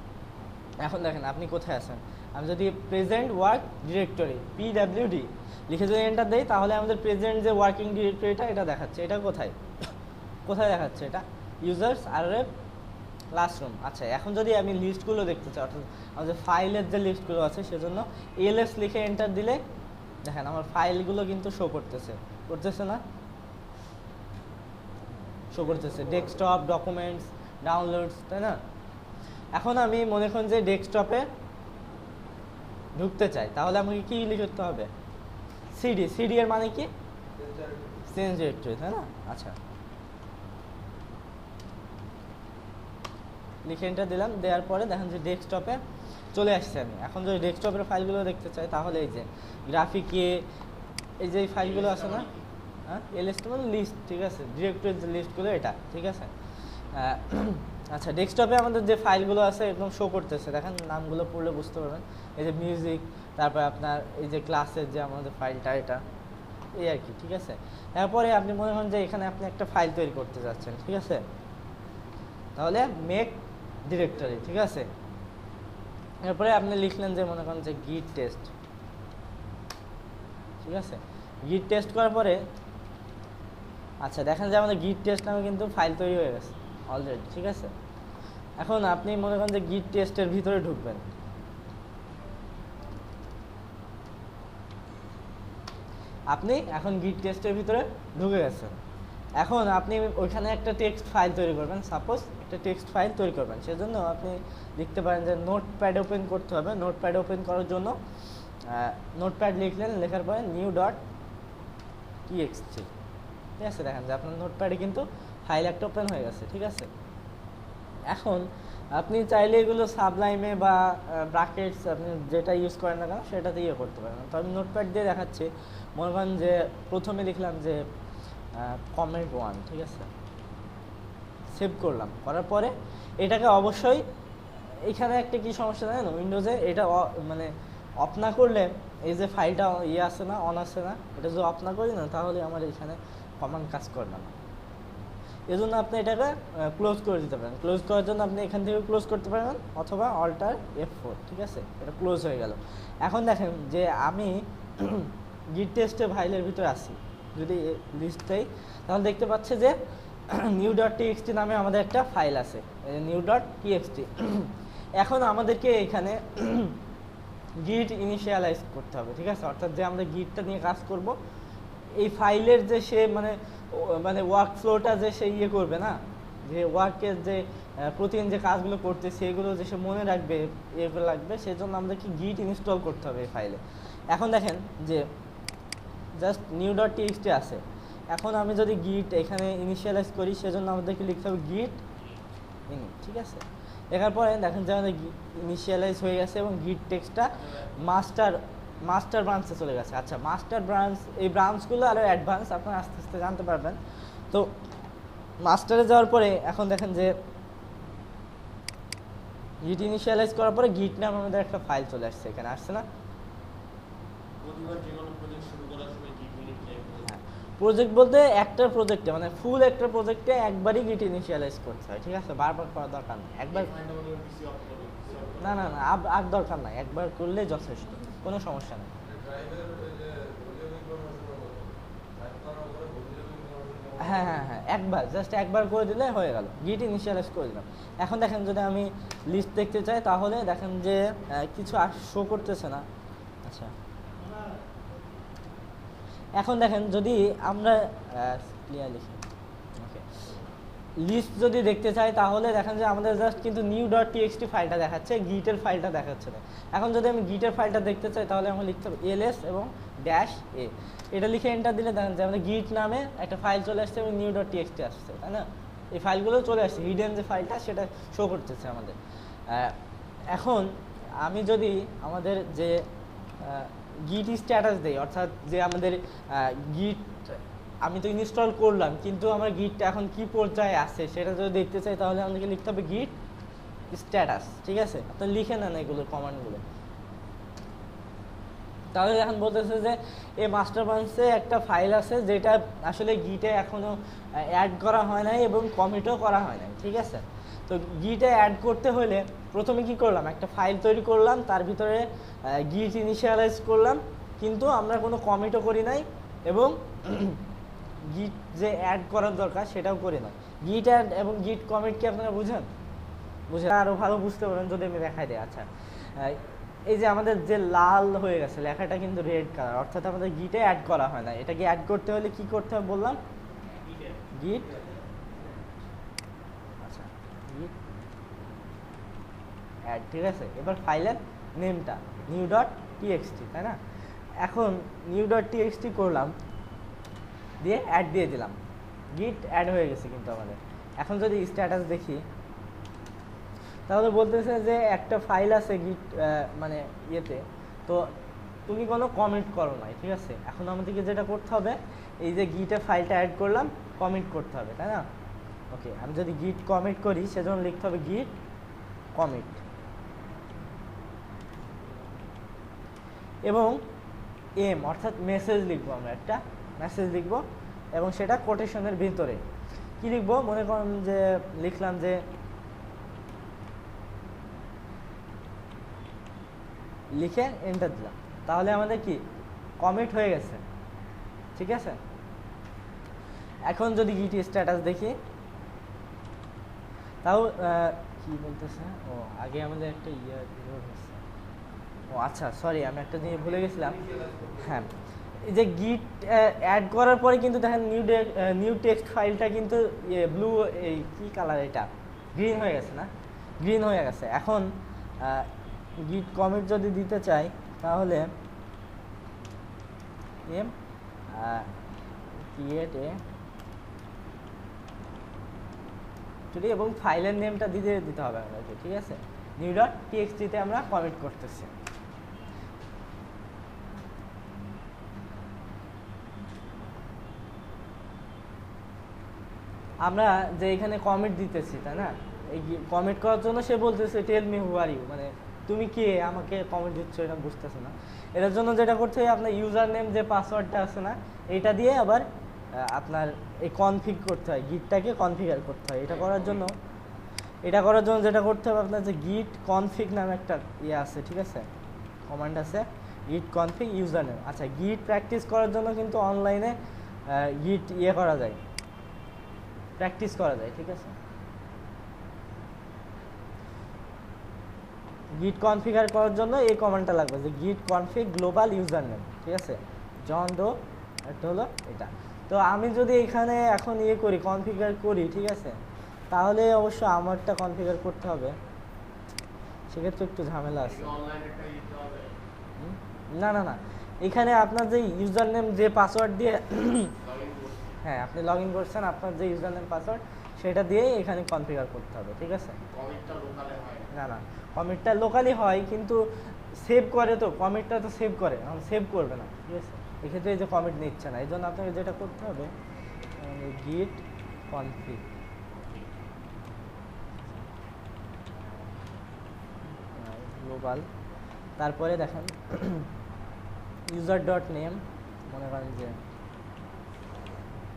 এখন দেখেন আপনি কোথায় আছেন, আমি যদি প্রেজেন্ট ওয়ার্ক ডিরেক্টরি পিডাব্লিউডি লিখে যদি এন্টার দেই তাহলে আমাদের প্রেজেন্ট যে ওয়ার্কিং ডিরেক্টরিটা এটা দেখাচ্ছে। এটা কোথায় কোথায় দেখাচ্ছে, এটা ইউজার্স আর ক্লাসরুম। আচ্ছা, এখন যদি আমি লিস্টগুলো দেখতে চাই, অর্থাৎ আমাদের ফাইলের যে লিস্টগুলো আছে সেজন্য এলএস লিখে এন্টার দিলে দেখেন আমার ফাইলগুলো কিন্তু শো করতেছে, করতেছে না, শো করতেছে, ডেস্কটপ, ডকুমেন্টস, ডাউনলোডস, তাই না। এখন আমি মনে করেন যে ডেস্কটপে ঢুকতে চাই, তাহলে আমাকে কি লিখতে হবে, সিডি। সিডি এর মানে কি, চেঞ্জ ডিরেক্টরি, তাই না। আচ্ছা, লিখে এন্টার দিলাম, দেওয়ার পরে দেখেন যে ডেস্কটপে চলে আসছে। আমি এখন যদি ডেস্কটপের ফাইলগুলো দেখতে চাই তাহলে এই যে গ্রাফিকে এই যে ফাইলগুলো আছে না, হ্যাঁ লিস্ট মানে লিস্ট, ঠিক আছে, ডিরেক্টরির যে লিস্টগুলো এটা, ঠিক আছে। আচ্ছা, ডেস্কটপে আমাদের যে ফাইলগুলো আছে একদম শো করতেছে, দেখেন নামগুলো পড়লে বুঝতে পারবেন। এই যে মিউজিক, তারপর আপনার এই যে ক্লাসের যে আমাদের ফাইলটা এটা, এই আর কি, ঠিক আছে। তারপরে আপনি মনে করেন যে এখানে আপনি একটা ফাইল তৈরি করতে যাচ্ছেন, ঠিক আছে, তাহলে মেক ডিরেক্টরি, ঠিক আছে। এরপরে আপনি লিখলেন যে মনে করেন যে গিট টেস্ট, ঠিক আছে। গিট টেস্ট করার পরে আচ্ছা দেখেন যে আমাদের গিট টেস্ট নামে কিন্তু ফাইল তৈরি হয়ে গেছে অলরেডি, ঠিক আছে। এখন আপনি মনে করেন যে গিট টেস্টের ভিতরে ঢুকবেন, আপনি এখন গিট টেস্টের ভিতরে ঢুকে গেছেন। এখন আপনি ওইখানে একটা টেক্সট ফাইল তৈরি করবেন, সাপোজ একটা টেক্সট ফাইল তৈরি করবেন, সেজন্য আপনি লিখতে পারেন যে নোটপ্যাড ওপেন করতে হবে। নোটপ্যাড ওপেন করার জন্য নোটপ্যাড লিখলেন, লেখার পরে নিউ ডট টিএক্সটি, ঠিক আছে। দেখেন যে আপনার নোটপ্যাডে কিন্তু ফাইল একটা ওপেন হয়ে গেছে, ঠিক আছে। এখন আপনি চাইলে এগুলো সাবলাইমে বা ব্র্যাকেটস আপনি যেটা ইউজ করেন না কেন সেটাতে ইয়ে করতে পারেন। তো আমি নোটপ্যাড দিয়ে দেখাচ্ছি। মনে করেন যে প্রথমে লিখলাম যে কমেন্ট 1, ঠিক আছে, সেভ করলাম। করার পরে এটাকে অবশ্যই এখানে একটা কি সমস্যা জানেন, উইন্ডোজে এটা মানে অফ না করলে এই যে ফাইলটা ইয়ে আসে না, অন আসে না, এটা যদি অফ না করি না তাহলে আমার এখানে কমান্ড কাজ করবে না। এই জন্য আপনি এটাকে ক্লোজ করে দিতে পারেন। ক্লোজ করার জন্য আপনি এখান থেকে ক্লোজ করতে পারেন অথবা অল্টার F4, ঠিক আছে, এটা ক্লোজ হয়ে গেল। এখন দেখেন যে আমি গিট টেস্টে ফাইলের ভিতরে আসি, যদি লিস্টটাই তাহলে দেখতে পাচ্ছে যে নিউ ডট টিএক্সটি নামে আমাদের একটা ফাইল আছে, নিউ ডট টিএক্সটি। এখন আমাদেরকে এখানে গিট ইনিশিয়ালাইজ করতে হবে, ঠিক আছে, অর্থাৎ যে আমরা গিটটা নিয়ে কাজ করব এই ফাইলের যে সে মানে ওয়ার্ক ফ্লোটা যে সে ইয়ে করবে না, যে ওয়ার্কের যে প্রতিদিন যে কাজগুলো করতে সেগুলো যে সে মনে রাখবে, এগুলো লাগবে, সেই জন্য আমাদেরকে গিট ইনস্টল করতে হবে এই ফাইলে। এখন দেখেন যে জাস্ট নিউ ডট টিএক্সটি আছে। এখন আমি যদি গিট এখানে ইনিশিয়ালাইজ করি সেজন্য আমাদেরকে লিখতে হবে গিট ইনি, ঠিক আছে। লেখার পরে দেখেন যে আমাদের ইনিশিয়ালাইজ হয়ে গেছে এবং গিট টেক্সটটা মাস্টার ব্রাঞ্চে চলে গেছে। আচ্ছা, মাস্টার ব্রাঞ্চ, এই ব্রাঞ্চগুলো আরও অ্যাডভান্স, আপনারা আস্তে আস্তে জানতে পারবেন। তো মাস্টারে যাওয়ার পরে এখন দেখেন যে গিট ইনিশিয়ালাইজ করার পরে গিট নাম আমাদের একটা ফাইল চলে আসছে, এখানে আসছে না? প্রতিবার যে কোনো প্রজেক্ট শুরু করার সময় গিট ইনিট হ্যাঁ, প্রজেক্ট বলতে একটা প্রজেক্টে মানে ফুল একটা প্রজেক্টে একবারই গিট ইনিশিয়ালাইজ করতে হয়, ঠিক আছে? বারবার করার দরকার নেই, একবার না না না আর দরকার নাই, একবার করলেই যথেষ্ট, কোনো সমস্যা নেই। হ্যাঁ হ্যাঁ হ্যাঁ, একবার জাস্ট একবার করে দিলে হয়ে গেল, গিট ইনিশিয়ালাইজ করে দিলাম। এখন দেখেন যদি আমি লিস্ট দেখতে চাই তাহলে দেখেন যে কিছু শো করতেছে না। আচ্ছা, এখন দেখেন যদি আমরা ক্লিয়ার লিখি, ওকে, লিস্ট যদি দেখতে চাই তাহলে দেখেন যে আমাদের জাস্ট কিন্তু নিউ ডট টিএক্সটি ফাইলটা দেখাচ্ছে, গিটের ফাইলটা দেখাচ্ছে না। এখন যদি আমি গিটের ফাইলটা দেখতে চাই তাহলে আমরা লিখতে হবে এলএস এবং ড্যাশ এ, এটা লিখে এন্টার দিলে দেখেন যে আমাদের গিট নামে একটা ফাইল চলে আসছে এবং নিউ ডট টিএক্সটি আসছে, তাই না? এই ফাইলগুলো চলে আসছে, হিডেন যে ফাইলটা সেটা শো করতেছে আমাদের। এখন আমি যদি আমাদের যে গিট স্ট্যাটাস দেই, অর্থাৎ যে আমাদের গিট আমি তো ইনস্টল করলাম কিন্তু আমার গিটটা এখন কি পর্যায়ে আছে সেটা যদি দেখতে চাই তাহলে আমাদেরকে লিখতে হবে গিট স্ট্যাটাস, ঠিক আছে? আপনি লিখে নেন এগুলো কমান্ডগুলো। তাহলে এখন বলতেছে যে এই মাস্টার ব্রাঞ্চে একটা ফাইল আছে যেটা আসলে গিটে এখনো অ্যাড করা হয় নাই এবং কমিটও করা হয় নাই, ঠিক আছে? তো গিটে অ্যাড করতে হলে প্রথমে কি করলাম, একটা ফাইল তৈরি করলাম, তার ভিতরে গিট ইনিশিয়ালাইজ করলাম, কিন্তু আমরা কোনো কমিটও করি নাই এবং গিট যে অ্যাড করার দরকার সেটাও করি না। গিট অ্যাড এবং গিট কমিট কি আপনারা বুঝেন? বুঝে আরও ভালো বুঝতে পারেন যদি আমি দেখাই দিই। আচ্ছা, এই যে আমাদের যে লাল হয়ে গেছে লেখাটা কিন্তু রেড কালার, অর্থাৎ আমাদের গিটে অ্যাড করা হয় না। এটাকে অ্যাড করতে হলে কি করতে হবে বললাম, গিট, আচ্ছা গিট অ্যাড, ঠিক আছে? এবার ফাইলের নেমটা নিউ ডট টিএক্সটি, তাই না? এখন নিউ ডট টিএক্সটি করলাম, দিয়ে অ্যাড দিয়ে দিলাম, গিট অ্যাড হয়ে গেছে কিন্তু আমাদের। এখন যদি স্ট্যাটাস দেখি তাহলে বলতেছে যে একটা ফাইল আছে গিট মানে ইয়েতে, তো তুমি কোনো কমেন্ট করো নাই, ঠিক আছে? এখন আমাদেরকে যেটা করতে হবে, এই যে গিটে ফাইলটা অ্যাড করলাম, কমেন্ট করতে হবে, তাই না? ওকে, আমি যদি গিট কমিট করি সেজন্য লিখতে হবে গিট কমিট এবং এম অর্থাৎ মেসেজ লিখবো, আমরা একটা মেসেজ লিখবো এবং সেটা কোটেশনের ভিতরে কি লিখবো, মনে করেন যে লিখলাম যে লিখে এন্টার দিলাম, তাহলে আমাদের কি কমিট হয়ে গেছে, ঠিক আছে? এখন যদি গিট স্ট্যাটাস দেখি তাও কি বলতেছে, ও আগে আমাদের একটা হচ্ছে, ও আচ্ছা সরি আমি একটা জিনিস ভুলে গেছিলাম। হ্যাঁ, এই যে গিট অ্যাড করার পরে কিন্তু দেখেন নিউ টেক্সট ফাইলটা কিন্তু ব্লু, এই কি কালার, এটা গ্রিন হয়ে গেছে না? গ্রিন হয়ে গেছে। এখন গিট কমিট যদি দিতে চাই তাহলে এম ক্রিয়েট এ এবং ফাইলের নেমটা দিতে হবে আমাদেরকে, ঠিক আছে? নিউ ডট টিএক্সটিতে আমরা কমিট করতেছি। আমরা যে এখানে কমিট দিতেছি, তাই না? এই কমিট করার জন্য সে বলতেছে tell me who are you, মানে তুমি কে আমাকে কমেন্ট দিচ্ছ, এটা বুঝতেছো না? এটার জন্য যেটা করতে হয়, আপনার ইউজার নেম যে পাসওয়ার্ডটা আছে না, এটা দিয়ে আবার আপনার এই কনফিগ করতে হয়, গিটটাকে কনফিগার করতে হয়। এটা করার জন্য যেটা করতে হবে আপনার যে গিট কনফিগ নামে একটা ইয়ে আছে, ঠিক আছে? কমান্ড আছে গিট কনফিগ ইউজার নেম। আচ্ছা, গিট প্র্যাকটিস করার জন্য কিন্তু অনলাইনে গিট করা যায়, প্র্যাকটিস করা যায়, ঠিক আছে? গিট কনফিগার করার জন্য এই কমান্ডটা লাগবে যে গিট কনফিগ গ্লোবাল ইউজার নেম, ঠিক আছে? জন ডো একটা হলো এটা। তো আমি যদি এখানে এখন করি, কনফিগার করি, ঠিক আছে? তাহলে অবশ্য আমারটা কনফিগার করতে হবে, সেক্ষেত্রে একটু ঝামেলা আছে। না না না, এখানে আপনার যে ইউজার নেম যে পাসওয়ার্ড দিয়ে হ্যাঁ আপনি লগ ইন করছেন, আপনার যে ইউজার নেম পাসওয়ার্ড সেটা দিয়েই এখানে কনফিগার করতে হবে, ঠিক আছে? কমিটটা লোকালে হয় না না, কমিটটা লোকালি হয় কিন্তু সেভ করে, তো কমিটটা তো সেভ করে, এখন সেভ করবে না, ঠিক আছে? এক্ষেত্রে এই যে কমিট নিচ্ছে না, এই জন্য আপনাকে যেটা করতে হবে গিট কনফিগ, গ্লোবাল, তারপরে দেখেন ইউজার ডট নেম, মনে করেন যে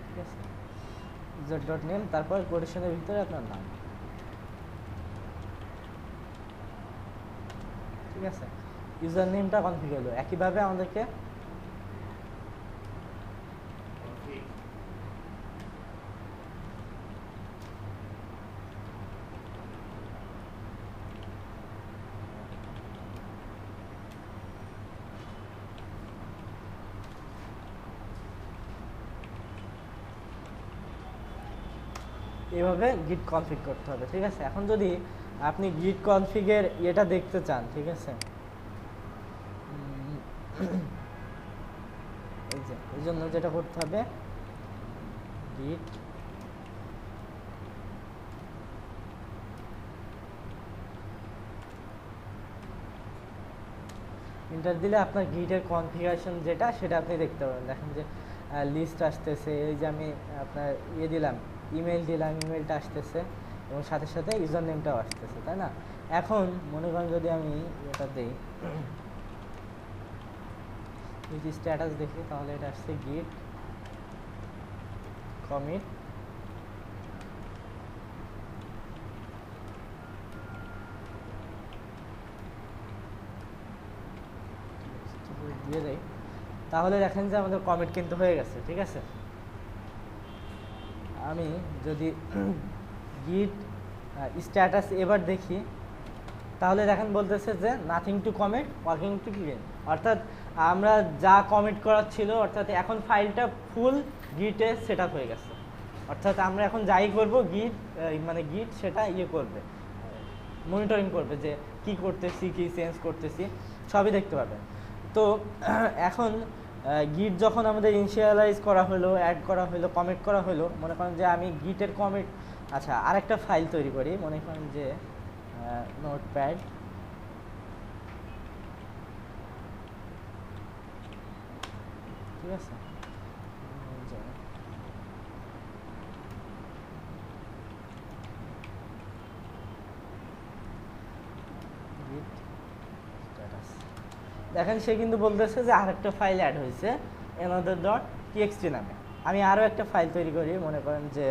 ঠিক আছে ইউজার ডট নেম, তারপর কোটেশনের ভিতরে আপনার নাম, ঠিক আছে? ইউজার নেমটা কনফিগ হলো। একইভাবে আমাদেরকে এভাবে গিট কনফিগ করতে হবে, ঠিক আছে? এখন যদি আপনি গিট কনফিগের এটা দেখতে চান, ঠিক আছে, এই যে এই জন্য যেটা করতে হবে গিট এন্টার দিলে আপনার গিটের কনফিগারেশন যেটা সেটা আপনি দেখতে পাবেন। দেখেন যে লিস্ট আসতেছে, এই যে আমি আপনার দিলাম, ইমেল দিলাম, ইমেলটা আসতেছে এবং সাথে সাথে ইউজার নেমটাও আসতেছে, তাই না? এখন মনে করেন যদি আমি এটা দিই যদি স্ট্যাটাস দেখি, তাহলে এটা আসছে গিট কমিট দিয়ে দেই, তাহলে দেখেন যে আমাদের কমিট কিন্তু হয়ে গেছে, ঠিক আছে? আমি যদি গিট স্ট্যাটাস এবার দেখি, তাহলে দেখেন বলতেছে যে nothing to commit, working to clean, অর্থাৎ আমরা যা কমিট করার ছিল, অর্থাৎ এখন ফাইলটা ফুল গিটে সেট আপ হয়ে গেছে, অর্থাৎ আমরা এখন যাই করব গিট মানে গিট সেটা করবে, মনিটরিং করবে যে কি করতেছি, কি চেঞ্জ করতেছি, সবই দেখতে পাবেন। তো এখন গিট যখন আমাদের ইনিশিয়ালাইজ করা হলো, অ্যাড করা হলো, কমিট করা হলো, মনে করেন যে আমি গিটের কমিট, আচ্ছা আরেকটা ফাইল তৈরি করি, মনে করেন যে নোটপ্যাড, ঠিক আছে? দেখেন সে কিন্তু বলতেছে যে আরেকটা ফাইল অ্যাড হয়েছে another.txt নামে। আমি আরও একটা ফাইল তৈরি করি, মনে করেন যে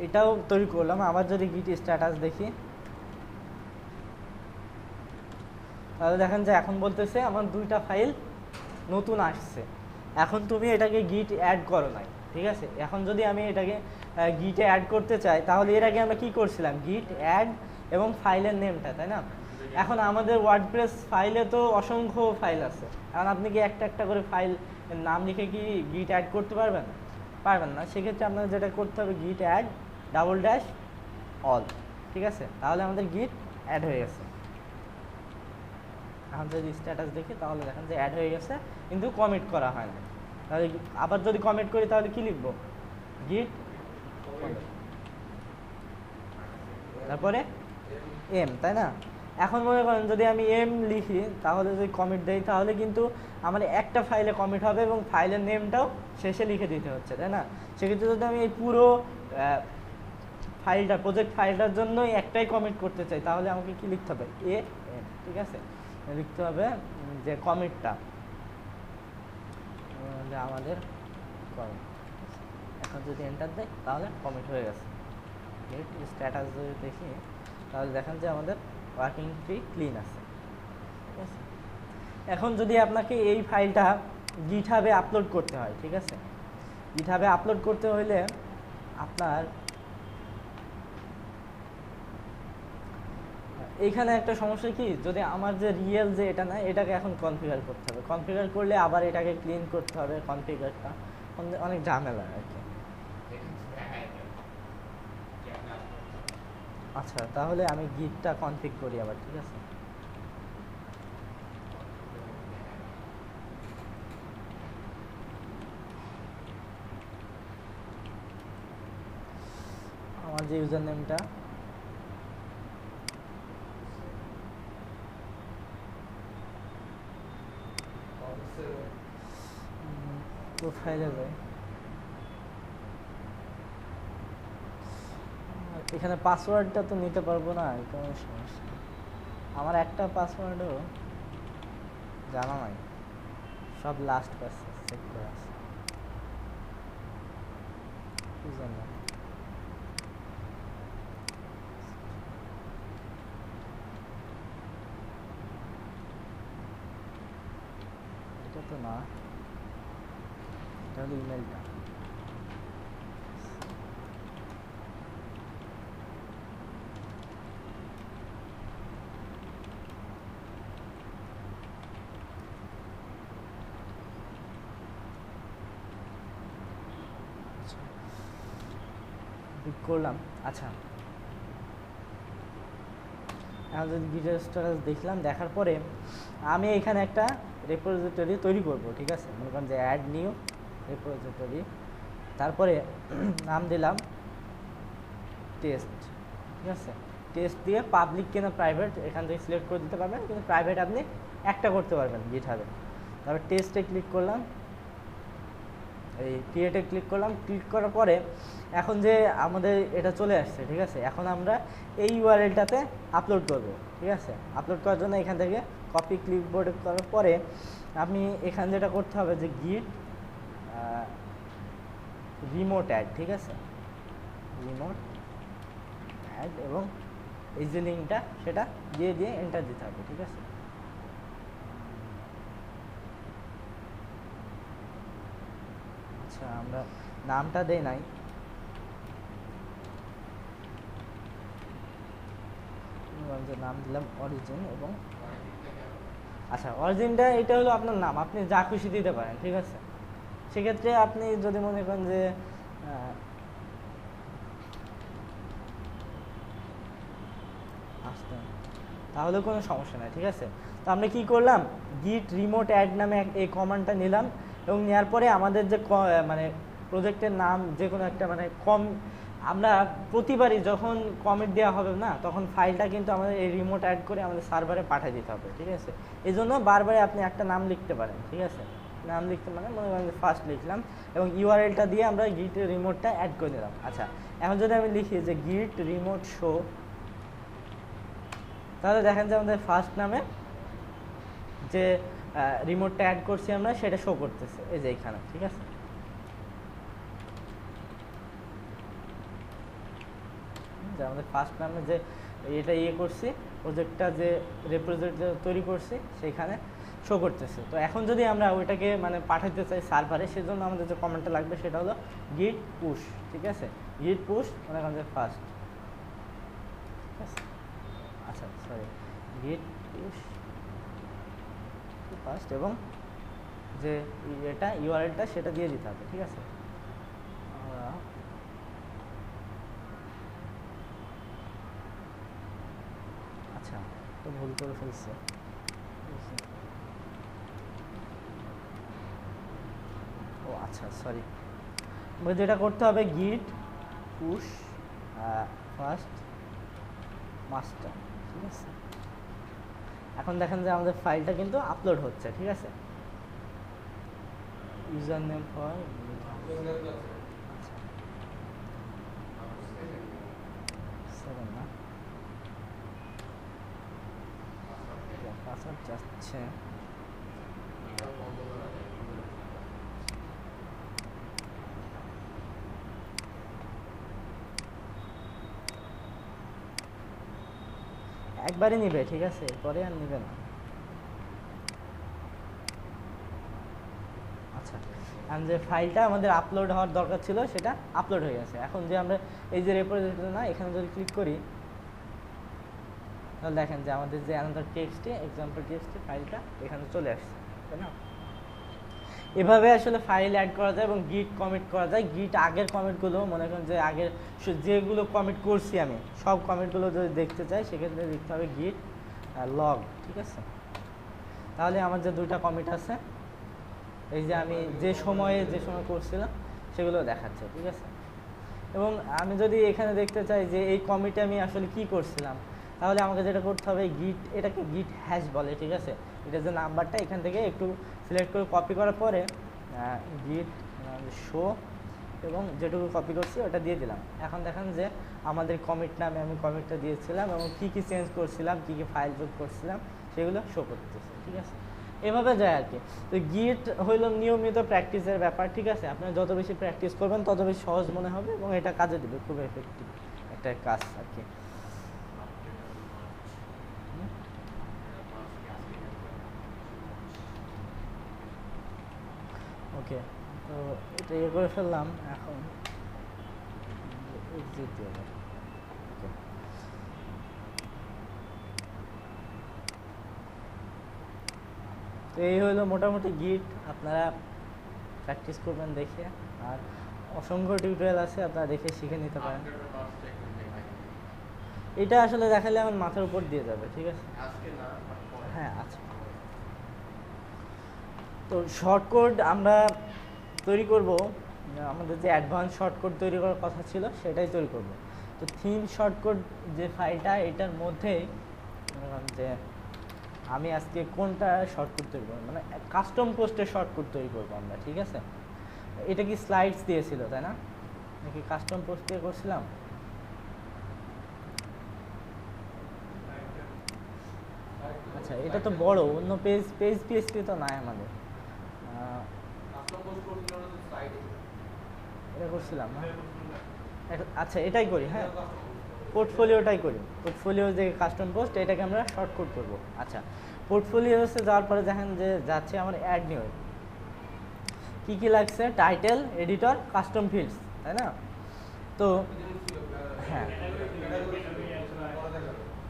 এটাও তৈরি করলাম। আবার যদি গিট স্ট্যাটাস দেখি, তাহলে দেখেন যে এখন বলতেছে আমার দুইটা ফাইল নতুন আসছে, এখন তুমি এটাকে গিট অ্যাড করো নাই, ঠিক আছে? এখন যদি আমি এটাকে গিটে অ্যাড করতে চাই, তাহলে এর আগে আমরা কি করছিলাম, গিট অ্যাড এবং ফাইলের নেমটা, তাই না? এখন আমাদের ওয়ার্ডপ্রেস ফাইলে তো অসংখ্য ফাইল আছে, এখন আপনি কি একটা একটা করে ফাইল নাম লিখে কি গিট অ্যাড করতে পারবেন? পারবেন না। সেক্ষেত্রে আপনার যেটা করতে হবে গিট অ্যাড _all, ঠিক আছে? তাহলে আমাদের গিট অ্যাড হয়ে গেছে। এখন যদি স্ট্যাটাস দেখি, তাহলে দেখেন যে অ্যাড হয়ে গেছে কিন্তু কমিট করা হয় না। তাহলে আবার যদি কমিট করি, তাহলে কি লিখবো, গিট তারপরে এম, তাই না? এখন মনে করেন যদি আমি এম লিখি, তাহলে যদি কমিট দেই, তাহলে কিন্তু আমার একটা ফাইলে কমিট হবে এবং ফাইলের নেমটাও শেষে লিখে দিতে হচ্ছে, তাই না? সেক্ষেত্রে যদি আমি এই পুরো ফাইলটা, প্রজেক্ট ফাইলটার জন্যই একটাই কমিট করতে চাই, তাহলে আমাকে কি লিখতে হবে, এম, ঠিক আছে? লিখতে হবে যে কমিটটা আমাদের কমিট। এখন যদি এন্টার দেয়, তাহলে কমিট হয়ে গেছে। গিট স্ট্যাটাস যদি দেখি, তাহলে দেখেন যে আমাদের ওয়ার্কিং ট্রি ক্লিন আছে, ঠিক আছে? এখন যদি আপনাকে এই ফাইলটা গিটহাবে আপলোড করতে হয়, ঠিক আছে? গিটহাবে আপলোড করতে হলে আপনার এইখানে একটা সমস্যা কি, যদি আমার যে রিয়েল যে এটা না, এটাকে এখন কনফিগার করতে হবে। কনফিগার করলে আবার এটাকে ক্লিন করতে হবে কনফিগারটা, অনেক ঝামেলা আর কি। আচ্ছা, তাহলে আমি গিটটা কনফিগ করি আবার, ঠিক আছে। আমার যে ইউজার নেমটা, প্রোফাইলে যাই, এখানে পাসওয়ার্ডটা তো নিতে পারবো না, কোনো সমস্যা। আমার একটা পাসওয়ার্ডও জানা নাই, সব লাস্ট পাসে সেট করা আছে। ইউজার নেম, এটা তো না, এটা হলো ইমেলটা। ক্লিক করলাম। আচ্ছা, এখন যদি গিটার স্টোরেজ দেখলাম, দেখার পরে আমি এখানে একটা রেপোজিটরি তৈরি করব, ঠিক আছে। মনে করেন যে অ্যাড নিউ রেপোজিটরি, তারপরে নাম দিলাম টেস্ট, ঠিক আছে। টেস্ট দিয়ে পাবলিক কিনা প্রাইভেট এখান থেকে সিলেক্ট করে দিতে পারবেন, কিন্তু প্রাইভেট আপনি একটা করতে পারবেন গিটহাবে। তারপর টেস্টে ক্লিক করলাম, এই ক্রিয়েটে ক্লিক করলাম। ক্লিক করার পরে এখন যে আমাদের এটা চলে আসছে, ঠিক আছে। এখন আমরা এই ইউআরএলটাতে আপলোড করব, ঠিক আছে। আপলোড করার জন্য এখান থেকে কপি ক্লিপবোর্ডে করার পরে আপনি এখানে যেটা করতে হবে যে গিট রিমোট অ্যাড, ঠিক আছে, রিমোট অ্যাড, এবং এই যে লিঙ্কটা সেটা দিয়ে এন্টার দিতে হবে, ঠিক আছে। আচ্ছা, আমরা নামটা দেই নাই, নাম দিলাম অরিজিন, এবং আচ্ছা অরিজিনটা এটা হলো আপনার নাম, আপনি যা খুশি দিতে পারেন, ঠিক আছে। সেক্ষেত্রে আপনি যদি মনে করেন যে আসতে, তাহলে কোনো সমস্যা নাই, ঠিক আছে। তো আমরা কি করলাম, গিট রিমোট অ্যাড নামে এই কমান্ডটা নিলাম, এবং নেওয়ার পরে আমাদের যে মানে প্রজেক্টের নাম যে কোনো একটা মানে আমরা প্রতিবারই যখন কমিট দেওয়া হবে না, তখন ফাইলটা কিন্তু আমাদের এই রিমোট অ্যাড করে আমাদের সার্ভারে পাঠিয়ে দিতে হবে, ঠিক আছে। এই জন্য বারবার আপনি একটা নাম লিখতে পারেন, ঠিক আছে। নাম লিখতে মানে মনে করেন যে ফার্স্ট লিখলাম, এবং ইউআরএলটা দিয়ে আমরা গিট রিমোটটা অ্যাড করে নিলাম। আচ্ছা, এখন যদি আমি লিখি যে গিট রিমোট শো, তাহলে দেখেন যে আমাদের ফার্স্ট নামে যে রিমোটটা অ্যাড করছি আমরা সেটা শো করতেছে এই যে এখানে, ঠিক আছে। যে আমাদের ফার্স্ট নামে যে এটা করছি, প্রজেক্টটা যে রেপ্রেজেন্টেটিভ তৈরি করছি সেখানে শো করতেছে। তো এখন যদি আমরা ওইটাকে মানে পাঠাতে চাই সার্ভারে, সেজন্য আমাদের যে কমেন্টটা লাগবে সেটা হলো গিট পুশ, ঠিক আছে। গিট পুশ মানে আমাদের ফার্স্ট, ঠিক আছে। আচ্ছা সরি, গিট পুশ ফার্স্ট, এবং যে এটা ইউআরএলটা সেটা দিয়ে দিতে হবে, ঠিক আছে। আচ্ছা, তো ভুল করে ফেলছে, ও আচ্ছা সরি। যেটা করতে হবে গিট পুশ ফার্স্ট মাস্টার, ঠিক আছে। এখন দেখেন যে আমাদের ফাইলটা কিন্তু আপলোড হচ্ছে, ঠিক আছে। ইউজার নেম ফর না, পাসওয়ার্ড যাচ্ছে, একবারই নিবে, ঠিক আছে, পরে আর নিবে না। আচ্ছা, এখন যে ফাইলটা আমাদের আপলোড হওয়ার দরকার ছিল সেটা আপলোড হয়ে গেছে। এখন যে আমরা এই যে রেপোজিটরি না, এখানে যদি ক্লিক করি তাহলে দেখেন যে আমাদের যে অ্যানাদার টেক্সটে এক্সাম্পল টেক্সটে ফাইলটা এখানে চলে আসছে, তাই না। এভাবে আসলে ফাইল অ্যাড করা যায় এবং গিট কমিট করা যায়। গিট আগের কমিটগুলো মনে করেন যে আগের যেগুলো কমিট করছি আমি সব কমিটগুলো যদি দেখতে চাই সেক্ষেত্রে দেখতে হবে গিট লগ, ঠিক আছে? তাহলে আমার যে দুইটা কমিট আছে এই যে আমি যে সময় করছিলাম সেগুলো দেখাচ্ছে, ঠিক আছে? এবং আমি যদি এখানে দেখতে চাই যে এই কমিটে আমি আসলে কি করছিলাম, তাহলে আমাকে যেটা করতে হবে গিট, এটাকে গিট হ্যাশ বলে, ঠিক আছে? এটা যে নাম্বারটা এখান থেকে একটু সিলেক্ট করে কপি করার পরে গিট শো এবং যেটুকু কপি করছি ওটা দিয়ে দিলাম। এখন দেখেন যে আমাদের কমিট নামে আমি কমিটটা দিয়েছিলাম এবং কী কী চেঞ্জ করছিলাম, কী কী ফাইল যোগ করছিলাম সেগুলো শো করতেছে, ঠিক আছে? এভাবে যায় আর কি। তো গিট হইল নিয়মিত প্র্যাকটিসের ব্যাপার, ঠিক আছে? আপনি যত বেশি প্র্যাকটিস করবেন তত বেশি সহজ মনে হবে এবং এটা কাজে দেবে, খুব এফেক্টিভ একটা কাজ আর কি। ওকে, তো এটা ইয়ে করে ফেললাম। এখন এক্সিট দিয়ে দাও। ওকে, তো এই হলো মোটামুটি গিট। আপনারা প্র্যাকটিস করবেন দেখে, আর অসংখ্য টিউটোরিয়াল আছে, আপনারা দেখে শিখে নিতে পারেন। এটা আসলে দেখালে আমার মাথার উপর দিয়ে যাবে, ঠিক আছে? হ্যাঁ, আচ্ছা। তো শর্ট কোড আমরা তৈরি করব, আমাদের যে অ্যাডভান্স শর্ট কোড তৈরি করার কথা ছিল সেটাই তৈরি করব। তো থিম শর্ট কোড যে ফাইলটা, এটার মধ্যেই যে আমি আজকে কোনটা শর্ট কোড তৈরি করবো, মানে কাস্টম পোস্টের শর্ট কোড তৈরি করবো আমরা, ঠিক আছে? এটা কি স্লাইডস দিয়েছিল তাই না, নাকি কাস্টম পোস্ট দিয়ে করছিলাম? আচ্ছা, এটা তো বড়, অন্য পেজ পিএসপি তো নাই আমাদের। এটা করছিলাম না? আচ্ছা, এটাই করি। হ্যাঁ, পোর্টফোলিওটাই করি। পোর্টফোলিও যে কাস্টম পোস্ট, এটাকে আমরা শর্ট কোড করবো। আচ্ছা, পোর্টফোলিওতে যাওয়ার পরে দেখেন যে যাচ্ছে আমার অ্যাড নিউ, কী কী লাগছে, টাইটেল, এডিটর, কাস্টম ফিল্ডস, তাই না? তো হ্যাঁ,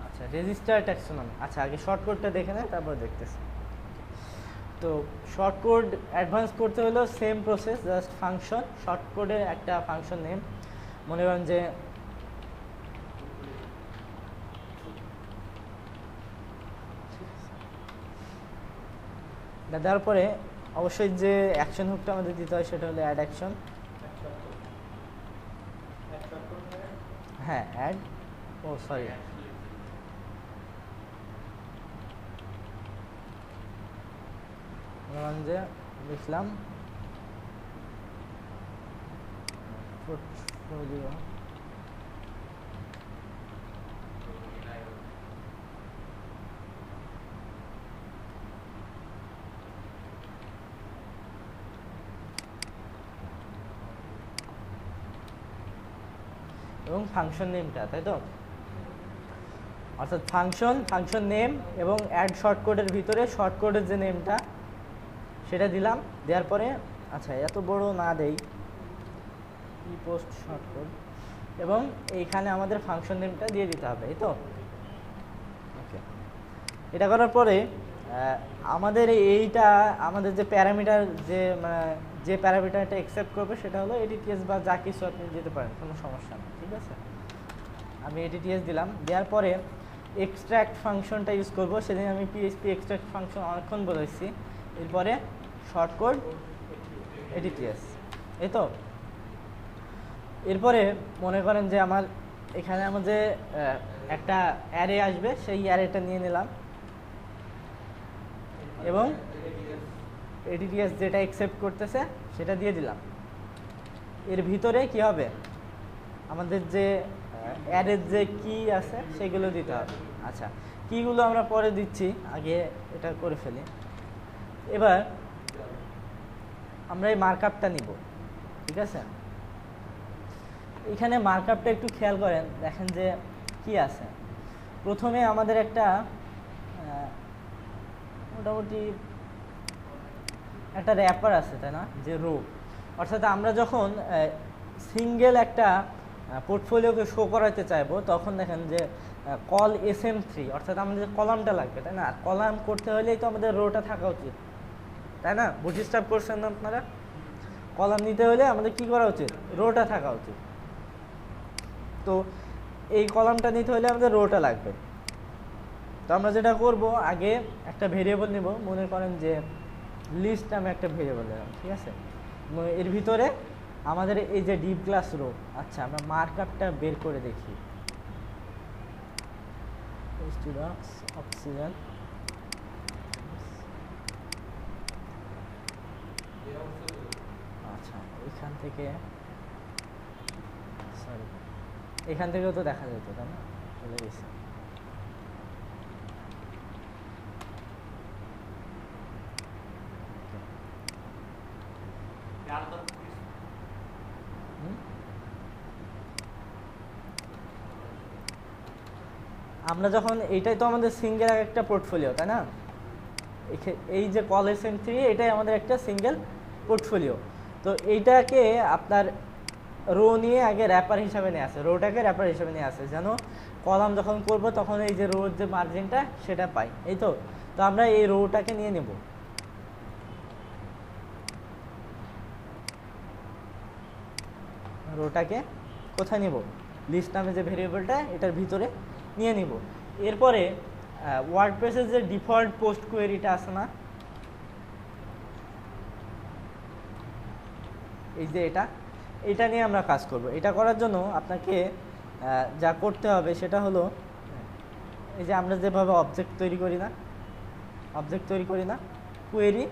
আচ্ছা, রেজিস্টার ট্যাক্সোনমি। আচ্ছা, আগে শর্ট কোডটা দেখে নেয় তারপর দেখতেছি। তো শর্ট কোড অ্যাডভান্স করতে হলো same process, just function. Short কোডের একটা ফাংশন নেম, মনে করেন যে দেওয়ার পরে অবশ্যই যে অ্যাকশন হুকটা আমাদের দিতে হয় সেটা হলো অ্যাড অ্যাকশন। হ্যাঁ, অ্যাড, ও সরি, যে লিখলাম পোর্টফোলিও, এবং ফাংশন নেমটা, তাই তো? অর্থাৎ ফাংশন নেম এবং অ্যাড শর্ট কোডের ভিতরে শর্ট কোডের যে নেমটা সেটা দিলাম। দেওয়ার পরে আচ্ছা, এত বড় না দেই, ই পোস্ট শর্ট কোড, এবং এইখানে আমাদের ফাংশন নেমটা দিয়ে দিতে হবে, এই তো? ওকে, এটা করার পরে আমাদের এইটা, আমাদের যে প্যারামিটার, যে প্যারামিটারটা অ্যাকসেপ্ট করবে সেটা হলো এডিটিএস বা যা কিছু আপনি দিতে পারেন, কোনো সমস্যা নেই, ঠিক আছে? আমি এডিটিএস দিলাম। দেওয়ার পরে এক্সট্র্যাক্ট ফাংশনটা ইউজ করব। সেদিন আমি পিএইচপি এক্সট্র্যাক্ট ফাংশন অনেকক্ষণ বলেছি। এরপরে শর্ট কোড এডিটিএস, এই তো? এরপরে মনে করেন যে আমার এখানে আমাদের একটা অ্যারে আসবে, সেই অ্যারেটা নিয়ে নিলাম এবং এডিটিএস যেটা অ্যাকসেপ্ট করতেছে সেটা দিয়ে দিলাম। এর ভিতরে কি হবে, আমাদের যে অ্যারের যে কি আছে সেগুলো দিতে হবে। আচ্ছা, কিগুলো আমরা পরে দিচ্ছি, আগে এটা করে ফেলি। এবার আমরা এই মার্কআপটা নিব, ঠিক আছে? এখানে মার্কআপটা একটু খেয়াল করেন, দেখেন যে কি আছে। প্রথমে আমাদের একটা মোটামুটি একটা র্যাপার আছে, তাই না, যে রো। অর্থাৎ আমরা যখন সিঙ্গেল একটা পোর্টফোলিওকে শো করাতে চাইবো তখন দেখেন যে কল SM3, অর্থাৎ আমাদের কলামটা লাগবে, তাই না? কলাম করতে হলেই তো আমাদের রোটা থাকা উচিত। তাই না? বুটস্ট্র্যাপ করছেন না আপনারা? কলাম নিতে হলে আমাদের কি করা উচিত? রোটা থাকা উচিত। তো এই কলামটা নিতে হলে আমাদের রোটা লাগবে। তো আমরা যেটা করব, আগে একটা ভেরিয়েবল নিব, মনে করেন যে লিস্ট নামে একটা ভেরিয়েবল নিলাম, ঠিক আছে? এর ভিতরে আমাদের এই যে ডিপ ক্লাস রো, আচ্ছা আমরা মার্কআপটা বের করে দেখি। অক্সিজেন, আচ্ছা এখান থেকে, সরি এখান থেকেও তো দেখা যেত, তাই না? চলে গেছে। আমরা যখন, এইটাই তো আমাদের সিঙ্গেল একটা পোর্টফোলিও, তাই না? এই যে কল SN3 এটাই আমাদের একটা সিঙ্গেল পোর্টফোলিও। তো এইটাকে আপনার রো নিয়ে আগে র্যাপার হিসাবে নিয়ে আসে, রোটাকে র্যাপার হিসাবে নিয়ে আসে, যেন কলাম যখন করব তখন এই যে রোর যে মার্জিনটা সেটা পাই, এই তো। তো আমরা এই রোটাকে নিয়ে নেব, রোটাকে কোথায় নিব? লিস্ট নামে যে ভেরিয়েবলটা এটার ভিতরে নিয়ে নিব। এরপরে ওয়ার্ডপ্রেসের যে ডিফল্ট পোস্ট কোয়েরিটা আছে না, এই যে এটা নিয়ে আমরা কাজ করব। এটা করার জন্য আপনাকে যা করতে হবে সেটা হলো, এই যে আমরা যেভাবে অবজেক্ট তৈরি করি না, কোয়েরি,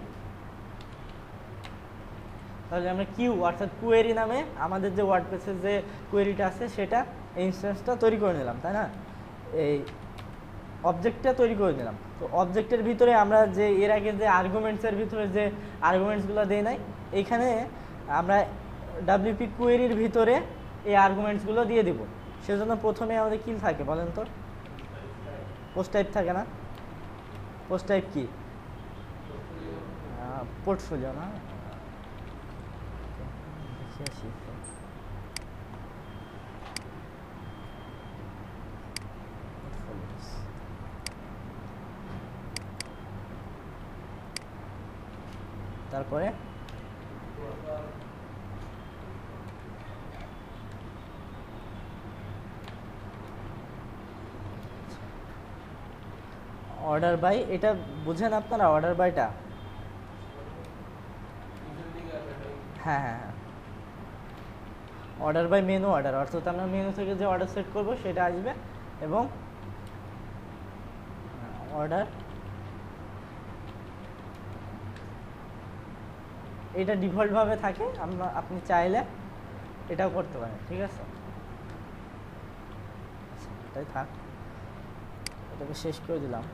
তাহলে আমরা কিউ অর্থাৎ কোয়েরি নামে আমাদের যে ওয়ার্ডপ্রেসের যে কোয়েরিটা আছে সেটা ইনস্ট্যান্সটা তৈরি করে নিলাম, তাই না? এই অবজেক্টটা তৈরি করে নিলাম। তো অবজেক্টের ভিতরে আমরা যে এর আগে যে আর্গুমেন্টসের ভিতরে যে আর্গুমেন্টসগুলো দেই নাই, এইখানে আমরা WP কোয়েরির ভিতরে এই আর্গুমেন্টসগুলো দিয়ে দিব। সেজন্য প্রথমে আমাদের কি থাকে বলেন তো? পোস্ট টাইপ থাকে না? পোস্ট টাইপ কি? পোর্টফোলিও না? দেখি আসি। তারপরে অর্ডার বাই, এটা বুঝেন আপনারা অর্ডার বাইটা? হ্যাঁ হ্যাঁ হ্যাঁ, অর্ডার বাই মেনু অর্ডার, অর্থাৎ আমরা মেনু থেকে যে অর্ডার সেট করব সেটা আসবে, এবং অর্ডার এটা ডিফল্টভাবে থাকে, আপনি চাইলে এটাও করতে পারেন, ঠিক আছে? এটাই থাক, এটাকে শেষ করে দিলাম।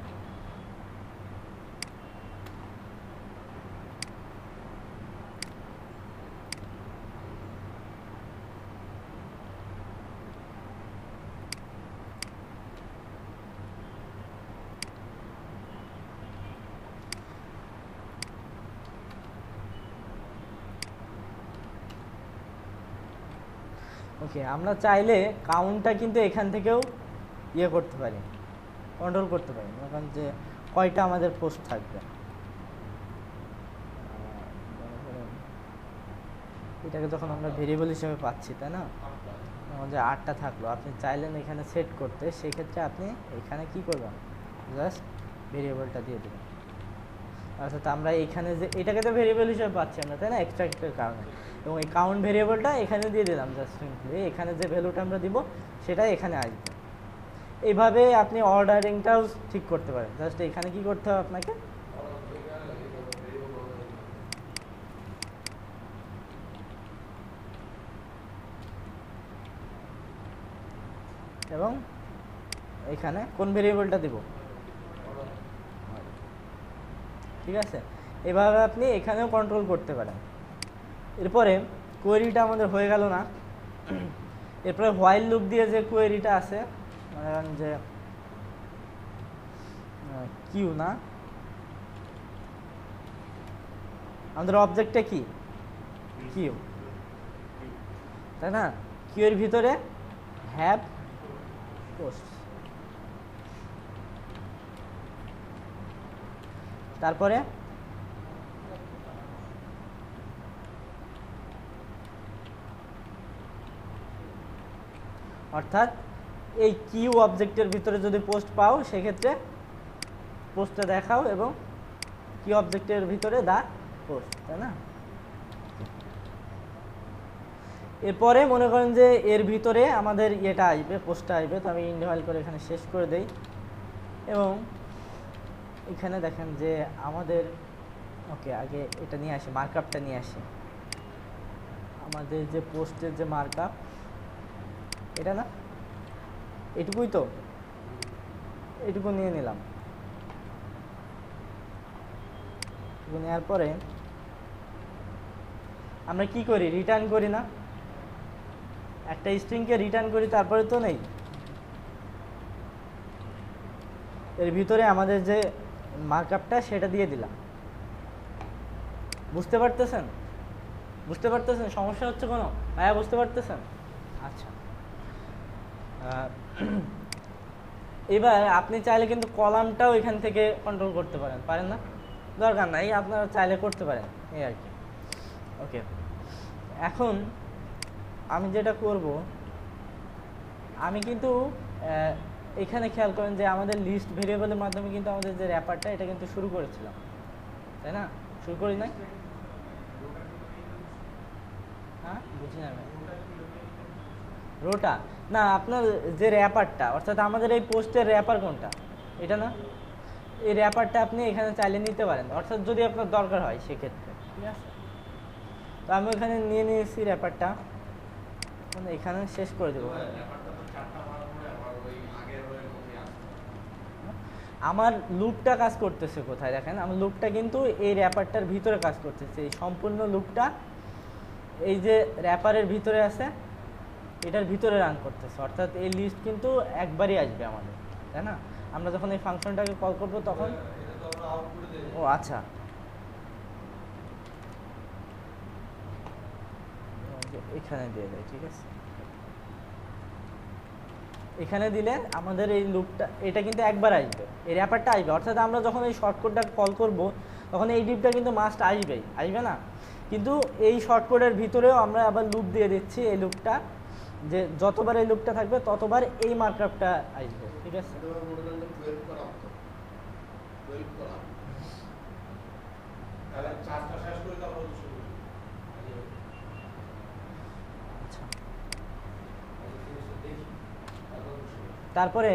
ওকে, আমরা চাইলে কাউন্টটা কিন্তু এখান থেকেও ইয়ে করতে পারি, কন্ট্রোল করতে পারি, কারণ যে কয়টা আমাদের পোস্ট থাকবে। এটাকে যখন আমরা ভেরিয়েবল হিসেবে পাচ্ছি, তাই না? আমাদের 8টা থাকলো, আপনি চাইলেন এখানে সেট করতে, সেক্ষেত্রে আপনি এখানে কি করবেন? জাস্ট ভেরিয়েবলটা দিয়ে দেবেন। অর্থাৎ আমরা এখানে যে এটাকে তো ভেরিয়েবল হিসেবে পাচ্ছি আমরা, তাই না? এক্সট্রাক্টের কারণে, এবং এই কাউন্ট ভেরিয়েবলটা এখানে দিয়ে দিলাম জাস্ট সিম্পলি, এখানে যে ভ্যালুটা আমরা দিব সেটাই এখানে আসবে। এইভাবে আপনি অর্ডারিংটাও ঠিক করতে পারেন। জাস্ট এখানে কি করতে হবে আপনাকে? এবং এখানে কোন ভেরিয়েবলটা দিব, ঠিক আছে? এভাবে আপনি এখানেও কন্ট্রোল করতে পারেন। এরপরে কোয়েরিটা আমাদের হয়ে গেল না, এরপরে হোয়াইল লুপ দিয়ে যে কোয়েরিটা আছে, যে কিউ না, আমাদের অবজেক্টটা কি? কিউ, তাই না? কিউ এর ভিতরে হ্যাভ পোস্ট, তারপরে অর্থাৎ এই কিউ অবজেক্টের ভিতরে যদি পোস্ট পাও সেক্ষেত্রে পোস্টটা দেখাও এবং কিউ অবজেক্টের ভিতরে দা পোস্ট, তাই না? এরপরে মনে করেন যে এর ভিতরে আমাদের ইয়েটা আসবে, পোস্টটা আসবে, তো আমি ইনভাইল করে এখানে শেষ করে দেই এবং এখানে দেখেন যে আমাদের ওকে আগে এটা নিয়ে আসি, মার্কআপটা নিয়ে আসি। আমাদের যে পোস্টের যে মার্কআপ এটা না, এটুকুই তো, এটুকু নিয়ে নিলাম। এটুকু নেওয়ার পরে আমরা কি করি, রিটার্ন করি না, একটা স্ট্রিংকে রিটার্ন করি, তারপরে তো নেই এর ভিতরে আমাদের যে মার্কআপটা সেটা দিয়ে দিলাম। বুঝতে পারতেছেন? বুঝতে পারতেছেন সমস্যা হচ্ছে কোনো? ভাইয়া বুঝতে পারতেছেন? আচ্ছা, এবার আপনি চাইলে কিন্তু কলামটাও এখান থেকে কন্ট্রোল করতে পারেন, পারেন না? দরকার নাই, আপনারা চাইলে করতে পারেন, এই আর কি। ওকে, এখন আমি যেটা করব, আমি কিন্তু এখানে খেয়াল করেন যে আমাদের লিস্ট ভেরিয়েবলের মাধ্যমে কিন্তু আমাদের যে র্যাপারটা এটা কিন্তু শুরু করেছিলাম, তাই না? শুরু করি নাই? হ্যাঁ, বুঝি না রোটা না, আপনার যে র্যাপারটা, অর্থাৎ আমাদের এই পোস্টের র্যাপার কোনটা, এটা না? এই র্যাপারটা আপনি এখানে চাইলে নিতে পারেন, অর্থাৎ যদি আপনার দরকার হয় সেক্ষেত্রে, ঠিক আছে? তো আমি এখানে নিয়ে নিয়েছি র্যাপারটা, এখানে শেষ করে দেবো। আমার লুপটা কাজ করতেছে কোথায় দেখেন, আমার লুপটা কিন্তু এই র্যাপারটার ভিতরে কাজ করতেছে, এই সম্পূর্ণ লুপটা এই যে র্যাপারের ভিতরে আছে এটার ভিতরে রান করতেছে, অর্থাৎ এই লিস্ট কিন্তু একবারই আসবে আমাদের, তাই না? আমরা যখন এই ফাংশনটাকে কল করব তখন, ও আচ্ছা, এখানে দিয়ে দেয়, ঠিক আছে? এখানে দিলে আমাদের এই লুপটা এটা কিন্তু একবার আসবে, এই র্যাপারটা আসবে, অর্থাৎ আমরা যখন এই শর্টকোডটা কল করব তখন এই ডিপটা কিন্তু মাস্ট আসবেই, আসবে না? কিন্তু এই শর্টকোডের ভিতরেও আমরা আবার লুপ দিয়ে দিচ্ছি, এই লুপটা যে যতবার এই লুপটা থাকবে ততবার এই মার্কআপটা আসবে, ঠিক আছে? তারপরে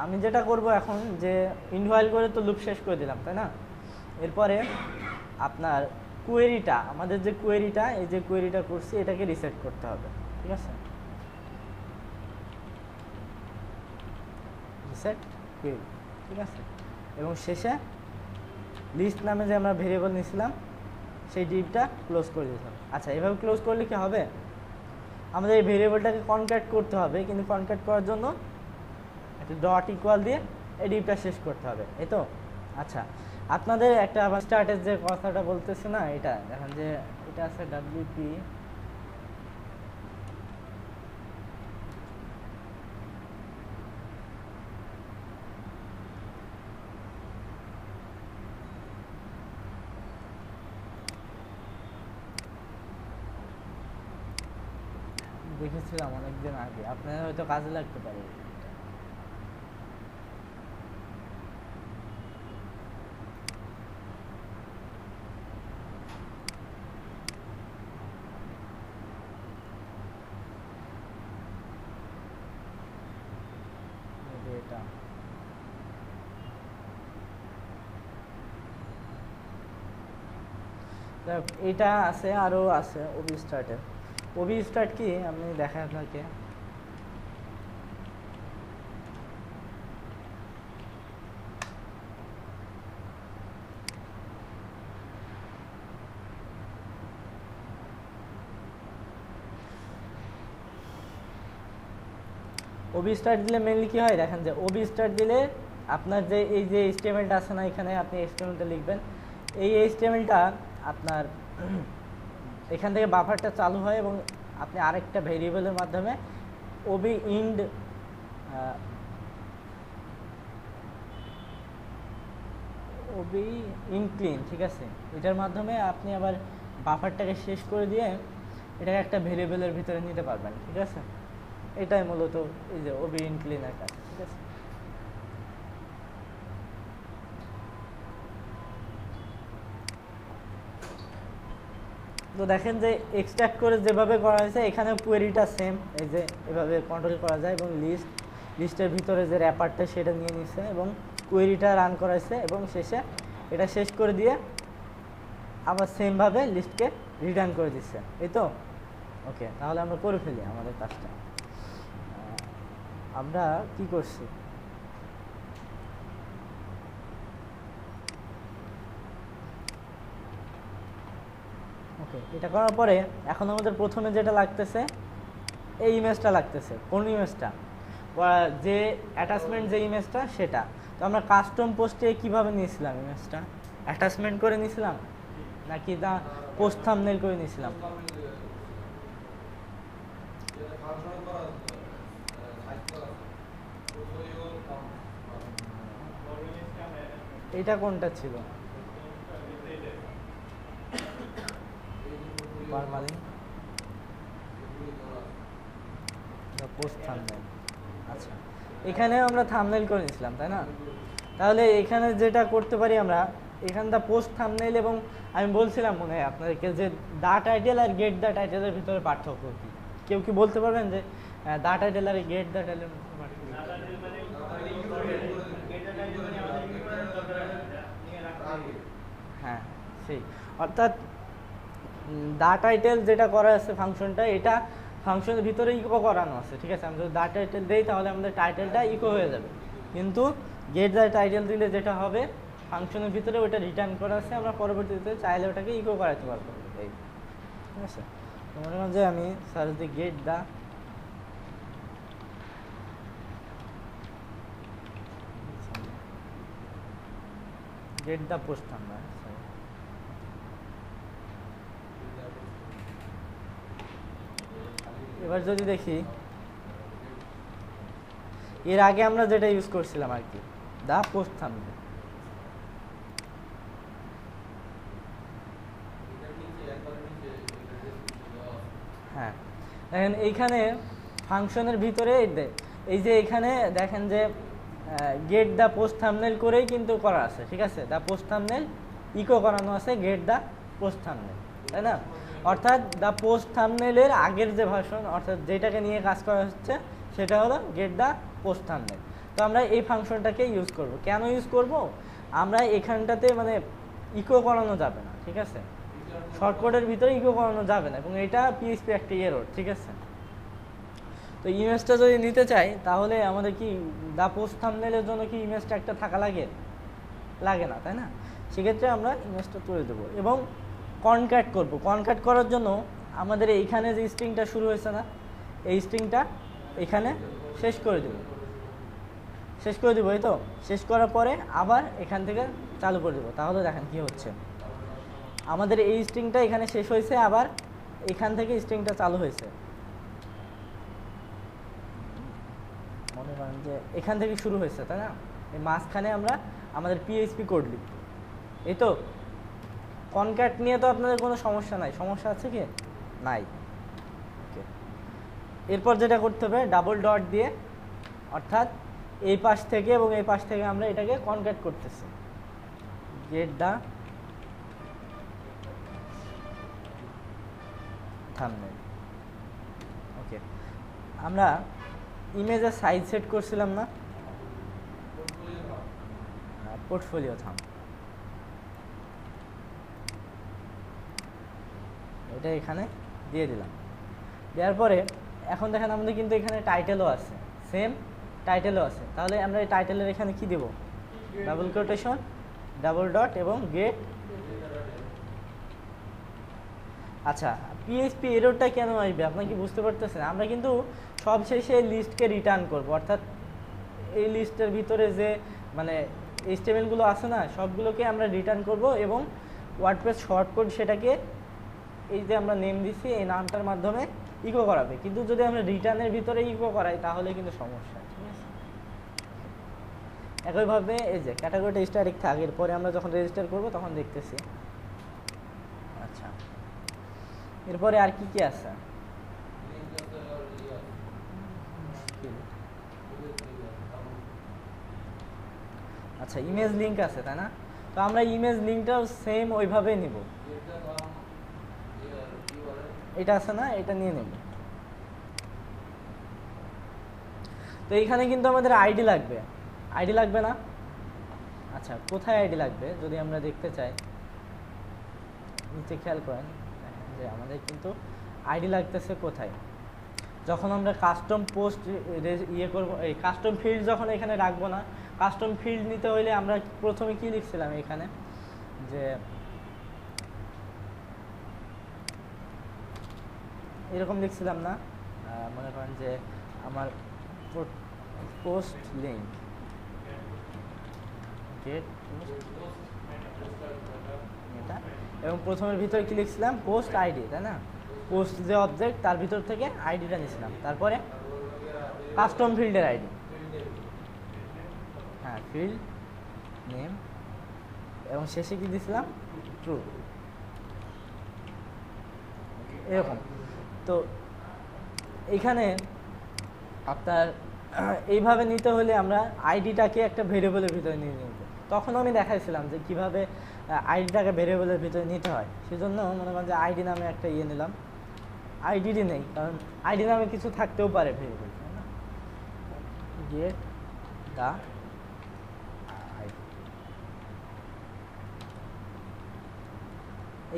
আমি যেটা করব এখন, যে ইনভাইল করে তো লুপ শেষ করে দিলাম, তাই না? এরপরে আপনার কোয়েরিটা, আমাদের যে কোয়েরিটা, এই যে কোয়েরিটা করছি এটাকে রিসেট করতে হবে, ঠিক আছে? রিসেট কোয়েরি, ঠিক আছে? এবং শেষে লিস্ট নামে যে আমরা ভেরিয়েবল নিয়েছিলাম সেই ডিপটা ক্লোজ করে দিলাম। আচ্ছা, এভাবে ক্লোজ করলে কি হবে, আমাদের এই ভেরিয়েবলটাকে কনক্যাট করতে হবে, কিন্তু কনক্যাট করার জন্য একটা ডট ইকুয়াল দিয়ে এই ডিপটা শেষ করতে হবে, এই তো? আচ্ছা, আপনাদের একটা আবার স্টার্টের যে কথাটা বলতেছে না, এটা দেখেন যে এটা আছে ডাব্লিউপি, দেখেছিলাম অনেকদিন আগে, আপনার হয়তো কাজে লাগতে পারে। এটা এটা আছে, আরো আছে ওবি স্টার্টের। ওবি স্টার্ট কি আপনি দেখান আপনাকে, ওবি স্টার্ট দিলে মেনলি কি হয় দেখেন, যে ওবি স্টার্ট দিলে আপনার যে এই যে এইচটিএমএলটা আছে না, এখানে আপনি এইচটিএমএলটা লিখবেন, এই এইচটিএমএলটা আপনার এখান থেকে বাফারটা চালু হয় এবং আপনি আরেকটা ভেরিয়েবলের মাধ্যমে ওবি ইন্ড ওবি ইনক্লিন, ঠিক আছে? এটার মাধ্যমে আপনি আবার বাফারটাকে শেষ করে দিয়ে এটাকে একটা ভেরিয়েবলের ভিতরে নিতে পারবেন, ঠিক আছে? এটাই মূলত এই যে ওবিডিয়েন্ট ক্লিনের কাজ, ঠিক আছে। তো দেখেন যে এক্সট্রাক্ট করে যেভাবে করা হয়েছে এখানে কোয়েরিটা সেম, এই যে এভাবে কন্ট্রোল করা যায় এবং লিস্টের ভিতরে যে র্যাপারটা সেটা নিয়ে নিচ্ছে এবং কোয়েরিটা রান করাইছে এবং শেষে এটা শেষ করে দিয়ে আবার সেমভাবে লিস্টকে রিটার্ন করে দিচ্ছে, এই তো। ওকে, তাহলে আমরা করে ফেলি আমাদের কাজটা। আমরা কি করছি, ওকে, এটা করার পরে এখন আমাদের প্রথমে যেটা লাগতেছে এই ইমেজটা লাগতেছে। কোন ইমেজটা? যে অ্যাটাচমেন্ট যে ইমেজটা সেটা। তো আমরা কাস্টম পোস্টে কিভাবে নিয়েছিলাম ইমেজটা? অ্যাটাচমেন্ট করে নিয়েছিলাম নাকি দা পোস্ট থাম্বনেল করে নিয়েছিলাম? এটা কোনটা ছিল? পারমালিং পোস্ট থাম্বনেল। আচ্ছা, এখানে আমরা থাম্বনেল করে নিয়েছিলাম, তাই না? তাহলে এখানে যেটা করতে পারি আমরা, এখানটা পোস্ট থাম্বনেল এবং আমি বলছিলাম মনে হয় আপনাদেরকে যে দা টাইটেল আর গেট দা টাইটেলের ভিতরে পার্থক্য কি? কেউ কি বলতে পারবেন যে দা টাইটেল আর গেট দা টাইটেলের পার্থক্য? হ্যাঁ, সেই অর্থাৎ দা টাইটেল যেটা করা আছে ফাংশনটা, এটা ফাংশনের ভিতরে ইকো করানো আছে, ঠিক আছে। আমি যদি দা টাইটেল দেই তাহলে আমাদের টাইটেলটা ইকো হয়ে যাবে, কিন্তু গেট দা টাইটেল দিলে যেটা হবে ফাংশনের ভিতরে ওটা রিটার্ন করা আছে, আমরা পরবর্তীতে চাইলে ওটাকে ইকো করাতে পারবো, এই, ঠিক আছে। তো মনে হয় যে আমি search the get the post আমরা, এবার যদি দেখি এর আগে আমরা যেটা ইউজ করছিলাম আর কি, দা পোস্ট থাম্বনেল। হ্যাঁ, দেখেন এইখানে ফাংশনের ভিতরে এই যে এখানে দেখেন যে গেট দা পোস্ট থাম্বনেল করেই কিন্তু করা আছে, ঠিক আছে। দা পোস্ট থাম্বনেল ইকো করানো আছে গেট দা পোস্ট থাম্বনেল, তাই না? অর্থাৎ দা পোস্ট থাম্বনেলের আগের যে ভার্সন, অর্থাৎ যেটাকে নিয়ে কাজ করা হচ্ছে সেটা হলো গেট দা পোস্ট থাম্বনেল। তো আমরা এই ফাংশনটাকে ইউজ করব। কেন ইউজ করব? আমরা এখানটাতে মানে ইকো করানো যাবে না, ঠিক আছে। শর্টকাটের ভিতরে ইকো করানো যাবে না এবং এটা পিএইচপি একটা এরর, ঠিক আছে। তো ইমেজটা যদি নিতে চাই তাহলে আমাদের কি দা পোস্ট থাম্বনেলের জন্য কি ইমেজটা একটা থাকা লাগে না, তাই না? সেক্ষেত্রে আমরা ইমেজটা তুলে দেবো এবং কনক্যাট করব। কনক্যাট করার জন্য আমাদের এইখানে যে স্ট্রিংটা শুরু হয়েছে না, এই স্ট্রিংটা এখানে শেষ করে দেব, এই তো। শেষ করার পরে আবার এখান থেকে চালু করে দেবো। তাহলে দেখেন কি হচ্ছে, আমাদের এই স্ট্রিংটা এখানে শেষ হয়েছে, আবার এখান থেকে স্ট্রিংটা চালু হয়েছে। মনে করেন যে এখান থেকে শুরু হয়েছে, তাই না? এই মাঝখানে আমরা আমাদের পিএইচপি কোড লিখব, এই তো। কনক্যাট নিয়ে তো আপনাদের কোনো সমস্যা নাই, সমস্যা আছে কি? নাই। ওকে, এরপর যেটা করতে হবে ডাবল ডট দিয়ে, অর্থাৎ এই পাশ থেকে এবং এই পাশ থেকে আমরা এটাকে কনক্যাট করতেছি। গেট দা থাম্বনেল। ওকে, আমরা ইমেজের সাইজ সেট করছিলাম না, পোর্টফোলিও থাম, এটা এখানে দিয়ে দিলাম। দেওয়ার পরে এখন দেখেন আমাদের কিন্তু এখানে টাইটেলও আছে, সেম টাইটেলও আছে। তাহলে আমরা এই টাইটেলের এখানে কি দেব? ডাবল কোটেশন, ডাবল ডট এবং গেট। আচ্ছা, পিএইচপি এররটা কেন আসবে আপনারা কি বুঝতে পারতেছেন? আমরা কিন্তু সব শেষে লিস্টকে রিটার্ন করব, অর্থাৎ এই লিস্টের ভিতরে যে মানে এইচটিএমএলগুলো আছে না, সবগুলোকে আমরা রিটার্ন করব এবং ওয়ার্ডপ্রেস শর্টকাট সেটাকে এই যে আমরা নেম দিছি এই নামটার মাধ্যমে ইকো করাবে। কিন্তু যদি আমরা রিটার্নের ভিতরে ইকো করাই তাহলে কিন্তু সমস্যা, ঠিক আছে। একইভাবে এই যে ক্যাটাগরিটা স্ট্যাটিক থাকে, এরপরে আমরা যখন রেজিস্টার করব তখন দেখতেছি। আচ্ছা, এরপরে আর কি কি আছে? আচ্ছা ইমেজ লিঙ্ক আছে তাই না, তো আমরা ইমেজ লিঙ্কটাও সেম ওইভাবেই নিব, এটা আছে না, এটা নিয়ে নেব। তো এইখানে কিন্তু আমাদের আইডি লাগবে, আইডি লাগবে না? আচ্ছা কোথায় আইডি লাগবে যদি আমরা দেখতে চাই, নিচে খেয়াল করেন যে আমাদের কিন্তু আইডি লাগতেছে কোথায়, যখন আমরা কাস্টম পোস্ট ইয়ে করবো, এই কাস্টম ফিল্ড যখন এখানে রাখবো না, কাস্টম ফিল্ড নিতে হইলে আমরা প্রথমে কি লিখছিলাম এখানে, যে এরকম লিখছিলাম না, মনে করেন যে আমার পোস্ট লিঙ্ক গেট এটা, এবং প্রথমের ভিতরে কি লিখছিলাম, পোস্ট আইডি তাই না, পোস্ট যে অবজেক্ট তার ভিতর থেকে আইডিটা নিয়েছিলাম, তারপরে কাস্টম ফিল্ডের আইডি, হ্যাঁ ফিল্ড নেম, এবং শেষে কি দিয়েছিলাম, ট্রু, এরকম। তো এখানে আপনার এইভাবে নিতে হলে আমরা আইডিটাকে একটা ভেরিয়েবলের ভিতরে নিয়ে নিব, তখন আমি দেখাইছিলাম যে কিভাবে আইডিটাকে ভেরিয়েবলের ভিতরে নিতে হয়, সেজন্য মনে করেন যে আইডি নামে একটা ইয়ে নিলাম, আইডিটি নেই কারণ আইডি নামে কিছু থাকতেও পারে ভেরিয়েবল, তাই না, গেট দা আইডি।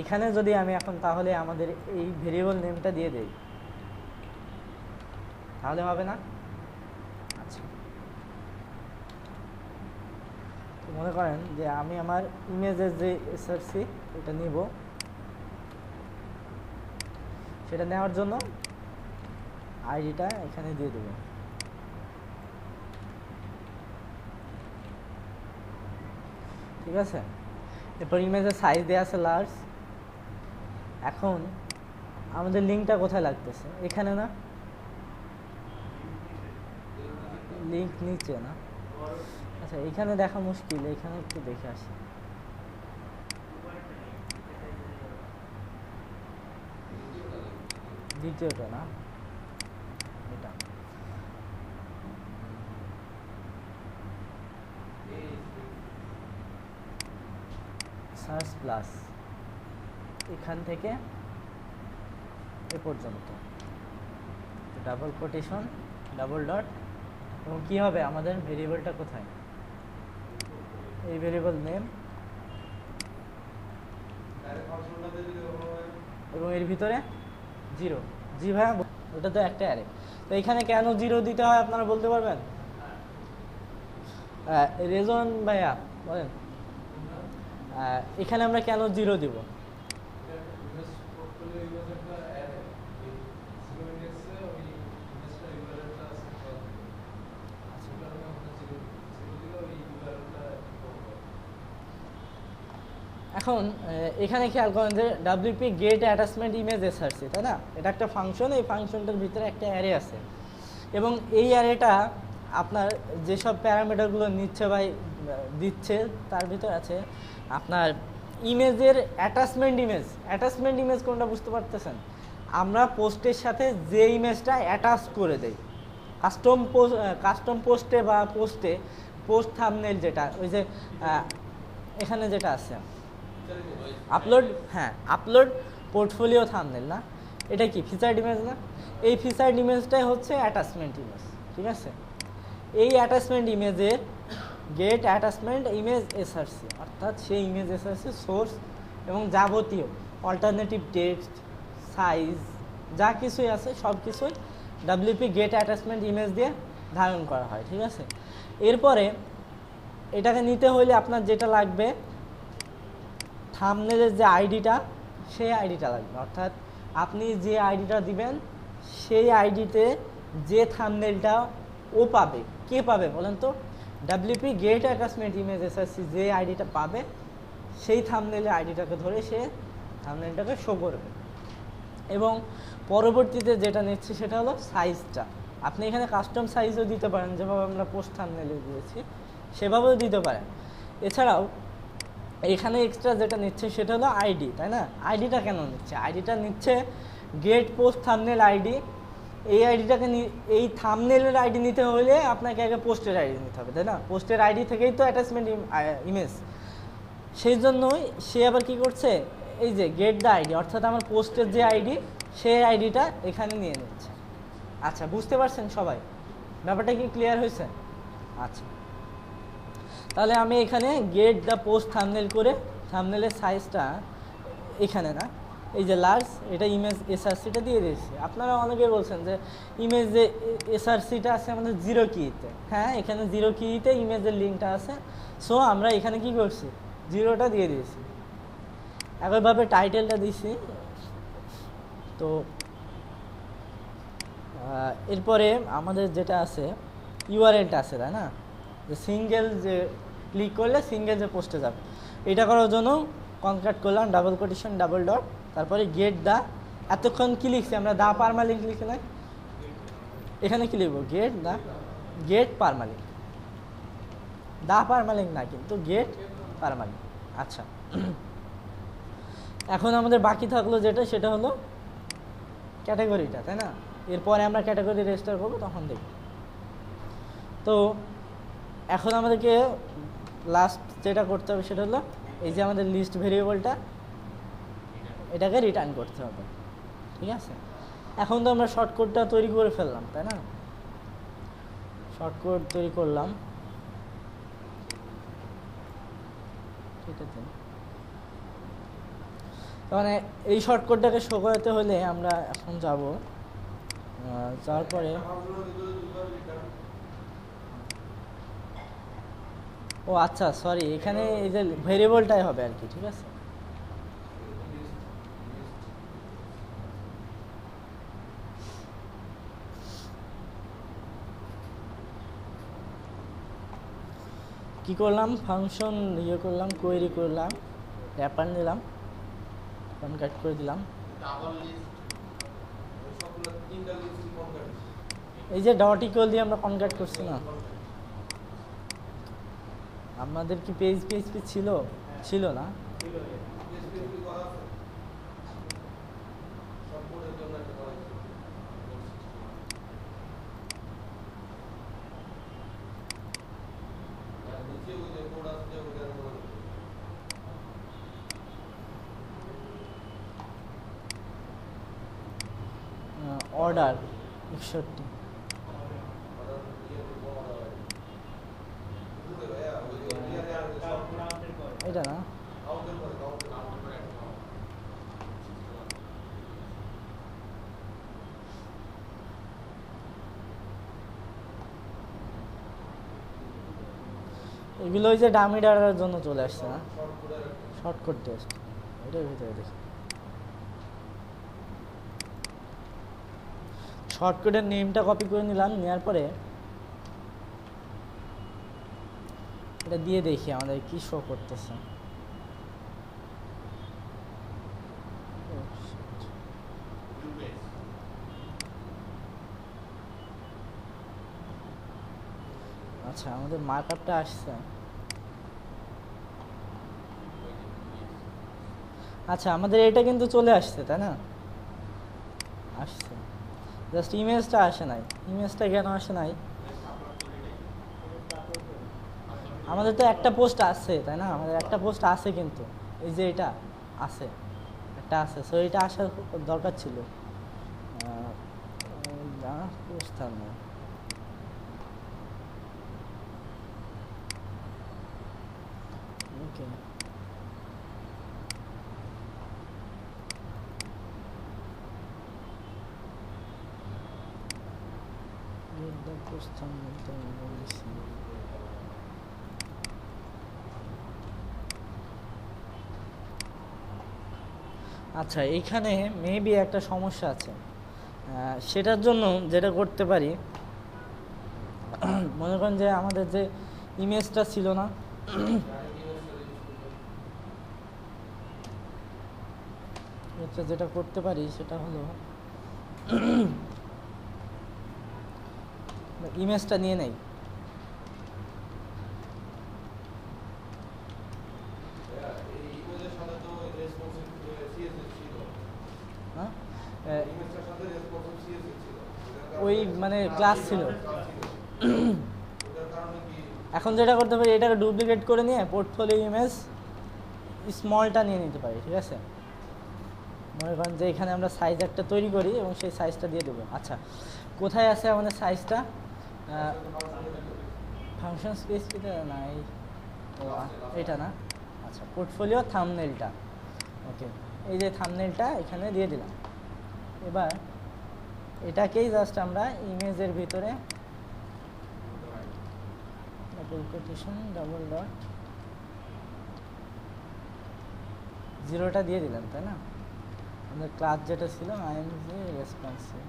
এখানে যদি আমি এখন তাহলে আমাদের এই ভেরিয়েবল নেমটা দিয়ে দেই তাহলে হবে না? আচ্ছা তো মনে করেন যে আমি আমার ইমেজের যে এসআরসি এটা নিব, সেটা নেওয়ার জন্য আইডিটা এখানে দিয়ে দেব, ঠিক আছে। এরপর ইমেজের সাইজ দেওয়া আছে লার্জ। এখন আমাদের লিঙ্কটা কোথায় লাগতেছে, এখানে না, লিঙ্ক নিচে না, আচ্ছা এখানে দেখা মুশকিল, এখানে একটু দেখে আসি, দ্বিতীয়টা না, এটা সার্চ প্লাস, এখান থেকে এ পর্যন্ত ডাবল কোটেশন ডাবল ডট, এবং কি হবে আমাদের ভেরিয়েবলটা কোথায়, এই ভেরিয়েবল নেম, এবং এর ভিতরে 0, জি ভাইয়া ওটা তো একটা অ্যারে, তো এখানে কেন 0 দিতে হয় আপনারা বলতে পারবেন? রেজন ভাইয়া বলেন এখানে আমরা কেন 0 দিব? এখন এখানে খেয়াল করেন যে WP get attachment image SRC তাই না, এটা একটা ফাংশন, এই ফাংশনটার ভিতরে একটা অ্যারে আছে, এবং এই অ্যারেটা আপনার যেসব প্যারামিটারগুলো নিচ্ছে বা দিচ্ছে তার ভিতরে আছে আপনার ইমেজের অ্যাটাচমেন্ট ইমেজ কোনটা বুঝতে পারতেছেন, আমরা পোস্টের সাথে যে ইমেজটা অ্যাটাচ করে দেই, কাস্টম পোস্টে বা পোস্ট থাম্বনেল যেটা ওই যে এখানে যেটা আছে আপলোড, হ্যাঁ আপলোড পোর্টফোলিও থাম্বনেল না, এটা কি ফিচার্ড ইমেজ না, এই ফিচার্ড ইমেজটাই হচ্ছে অ্যাটাচমেন্ট ইমেজ, ঠিক আছে। এই অ্যাটাচমেন্ট ইমেজের গেট অ্যাটাচমেন্ট ইমেজ এসআরসি, অর্থাৎ সেই ইমেজ এসআরসি সোর্স এবং যাবতীয় অল্টারনেটিভ টেক্সট সাইজ যা কিছুই আছে সব কিছুই ডাব্লিউপি গেট অ্যাটাচমেন্ট ইমেজ দিয়ে ধারণ করা হয়, ঠিক আছে। এরপরে এটাকে নিতে হলে আপনার যেটা লাগবে থাম্বনেলের যে আইডিটা, সেই আইডিটা লাগবে, অর্থাৎ আপনি যে আইডিটা দিবেন সেই আইডিতে যে থাম্বনেলটা ও পাবে, কে পাবে বলেন তো, WP get attachment image SRC যে আইডিটা পাবে সেই থাম্বনেলের আইডিটাকে ধরে সে থাম্বনেলটাকে শো করবে, এবং পরবর্তীতে যেটা নিচ্ছে সেটা হলো সাইজটা, আপনি এখানে কাস্টম সাইজও দিতে পারেন যেভাবে আমরা পোস্ট থাম্বনেলে দিয়েছি সেভাবেও দিতে পারেন। এছাড়াও এখানে এক্সট্রা যেটা নিচ্ছে সেটা হলো আইডি, তাই না, আইডিটা কেন নিচ্ছে, আইডিটা নিচ্ছে গেট পোস্ট থাম্বনেল আইডি এই আইডিটাকে এই থাম্বনেলের আইডি নিতে হলে আপনাকে আগে পোস্টের আইডি নিতে হবে, তাই না? পোস্টের আইডি থেকেই তো অ্যাটাচমেন্ট ইমেজ। সেই জন্যই সে আবার কি করছে, এই যে গেট দ্য আইডি, অর্থাৎ আমার পোস্টের যে আইডি সেই আইডিটা এখানে নিয়ে নিচ্ছে। আচ্ছা, বুঝতে পারছেন সবাই? ব্যাপারটা কি ক্লিয়ার হয়েছে? আচ্ছা, তাহলে আমি এখানে গেট দ্য পোস্ট থাম্বনেল করে থাম্বনেলের সাইজটা এখানে না, এই যে লার্জ, এটা ইমেজ এসআরসিটা দিয়ে দিয়েছি। আপনারা অনেকেই বলছেন যে ইমেজ যে এসআরসিটা আছে আমাদের 0 কিতে, হ্যাঁ এখানে 0 কিতে ইমেজের লিঙ্কটা আছে। সো আমরা এখানে কি করছি, 0টা দিয়ে দিয়েছি। একইভাবে টাইটেলটা দিছি। তো এরপরে আমাদের যেটা আছে ইউআরএলটা আছে, তাই না? যে সিঙ্গেল যে ক্লিক করলে সিঙ্গেল যে পোস্টে যাবে, এটা করার জন্য কনক্যাট করলাম ডাবল কোটেশন ডাবল ডট, তারপরে গেট দা, এতক্ষণ কি লিখছি আমরা, দা পারমালিঙ্ক লিখে নাই, এখানে কি লিখবো, গেট পারমালিঙ্ক, দা পারমালিঙ্ক না কিন্তু গেট পারমালিঙ্ক। আচ্ছা, এখন আমাদের বাকি থাকলো যেটা, সেটা হলো ক্যাটাগরিটা, তাই না? এরপরে আমরা ক্যাটাগরি রেজিস্টার করবো, তখন দেখব। তো এখন আমাদেরকে লাস্ট যেটা করতে হবে সেটা হলো এই যে আমাদের লিস্ট ভেরিয়েবলটা, এটাকে রিটার্ন করতে হবে, ঠিক আছে? এখন তো আমরা শর্টকটটা তৈরি করে ফেললাম, তাই না? শর্টকট তৈরি করলাম, ঠিক আছে। মানে এই শর্টকটটাকে শো করাতে হলে আমরা এখন যাব, যাওয়ার পরে ও আচ্ছা সরি, এখানে এই যে ভেরিয়েবলটাই হবে আর কি, ঠিক আছে? কি করলাম, ফাংশন ইয়ে করলাম, কোয়েরি করলাম, র্যাপার নিলাম, কনক্যাট করে দিলাম। এই যে ডট ইকুয়াল দিয়ে আমরা কনক্যাট করছি না, আমাদের কি পেজ পিএইচপি ছিল না? অর্ডার 61, এটা না, এগুলো ওই যে ডামি ডাটার জন্য চলে আসছে না, শর্টকাট টেস্ট, এটার ভিতরে দেখি শর্টকাটের নেমটা কপি করে নিলাম, নেওয়ার পরে এটা দিয়ে দেখি আমাদের কি শো করতেছে। আচ্ছা, আমাদের মার্কআপটা আসছে। আচ্ছা, আমাদের এটা কিন্তু চলে আসছে, তাই না? আসছে, জাস্ট ইমেজটা আসে নাই। ইমেজটা কেন আসে নাই? আমাদের তো একটা পোস্ট আছে, তাই না? আমাদের একটা পোস্ট আছে, কিন্তু এই যে এটা আছে, একটা আছে, সো এটা আসার দরকার ছিল। পোস্ট না, ওকে, আচ্ছা, এইখানে মেবি একটা সমস্যা আছে। সেটার জন্য যেটা করতে পারি, মনে করেন যে আমাদের যে ইমেজটা ছিল না, যেটা করতে পারি সেটা হলো ইমেজটা নিয়ে নেই, ওই মানে ক্লাস ছিল। এখন যেটা করতে পারি, এটাকে ডুপ্লিকেট করে নিয়ে পোর্টফোলিও ইমেজ স্মলটা নিয়ে নিতে পারি, ঠিক আছে। মনে করেন যে এখানে আমরা সাইজ একটা তৈরি করি এবং সেই সাইজটা দিয়ে দেবো। আচ্ছা, কোথায় আছে আমাদের সাইজটা? ফাংশন স্পেসিফিতে না, এইটা না। আচ্ছা, পোর্টফোলিও থাম্বনেলটা, ওকে, এই যে থাম্বনেলটা এখানে দিয়ে দিলাম। এবার এটাকেই জাস্ট আমরা ইমেজের ভিতরে ডাবল কোটেশন ডাবল ডট জিরোটা দিয়ে দিলাম, তাই না? আমাদের ক্লাস যেটা ছিল আইএমজি রেসপন্সিভ,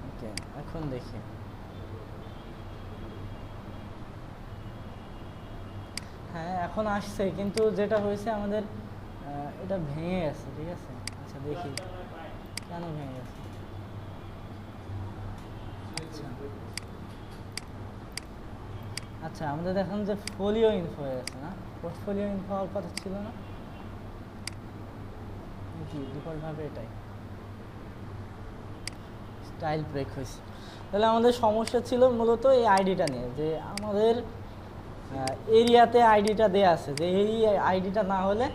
ওকে। এখন দেখি, হ্যাঁ এখন আসছে, কিন্তু যেটা হয়েছে আমাদের এটা ভেঙে গেছে, ঠিক আছে। আচ্ছা দেখি কেন ভেঙে গেছে। আচ্ছা আচ্ছা, আমাদের দেখুন যে ফোলিও ইনফো হয়ে গেছে না, পোর্টফোলিও ইনফো হওয়ার কথা ছিল না কি? ডিফল্টভাবে এটাই স্টাইল ব্রেক হয়েছে। তাহলে আমাদের সমস্যা ছিল মূলত এই আইডিটা নিয়ে, যে আমাদের এরিয়াতে আইডিটা দেয়া আছে, যে এই আইডিটা না হলে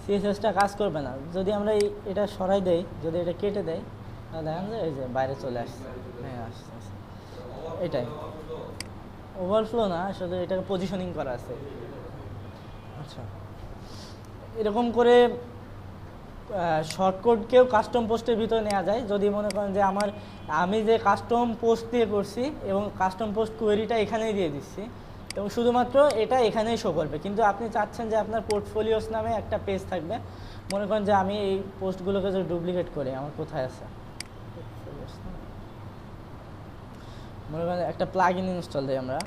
সিএসএসটা কাজ করবে না। যদি আমরা এটা সরাই দেই, যদি এটা কেটে দেই, তাহলে দেখেন যে এই যে বাইরে চলে আসছে। হ্যাঁ আসছে, এটাই ওভারফ্লো না, আসলে এটাকে পজিশনিং করা আছে। আচ্ছা, এরকম করে শর্টকটকেও কাস্টম পোস্টের ভিতরে নেওয়া যায়। যদি মনে করেন যে আমি যে কাস্টম পোস্ট দিয়ে করছি এবং কাস্টম পোস্ট কোয়েরিটা এখানেই দিয়ে দিচ্ছি এবং শুধুমাত্র এটা এখানেই শো করবে, কিন্তু আপনি চাচ্ছেন যে আপনার পোর্টফোলিওস নামে একটা পেজ থাকবে। মনে করেন যে আমি এই পোস্টগুলোকে যদি ডুপ্লিকেট করি, আমার কোথায় আছে, মনে করেন একটা প্লাগ ইন ইনস্টল দিই আমরা,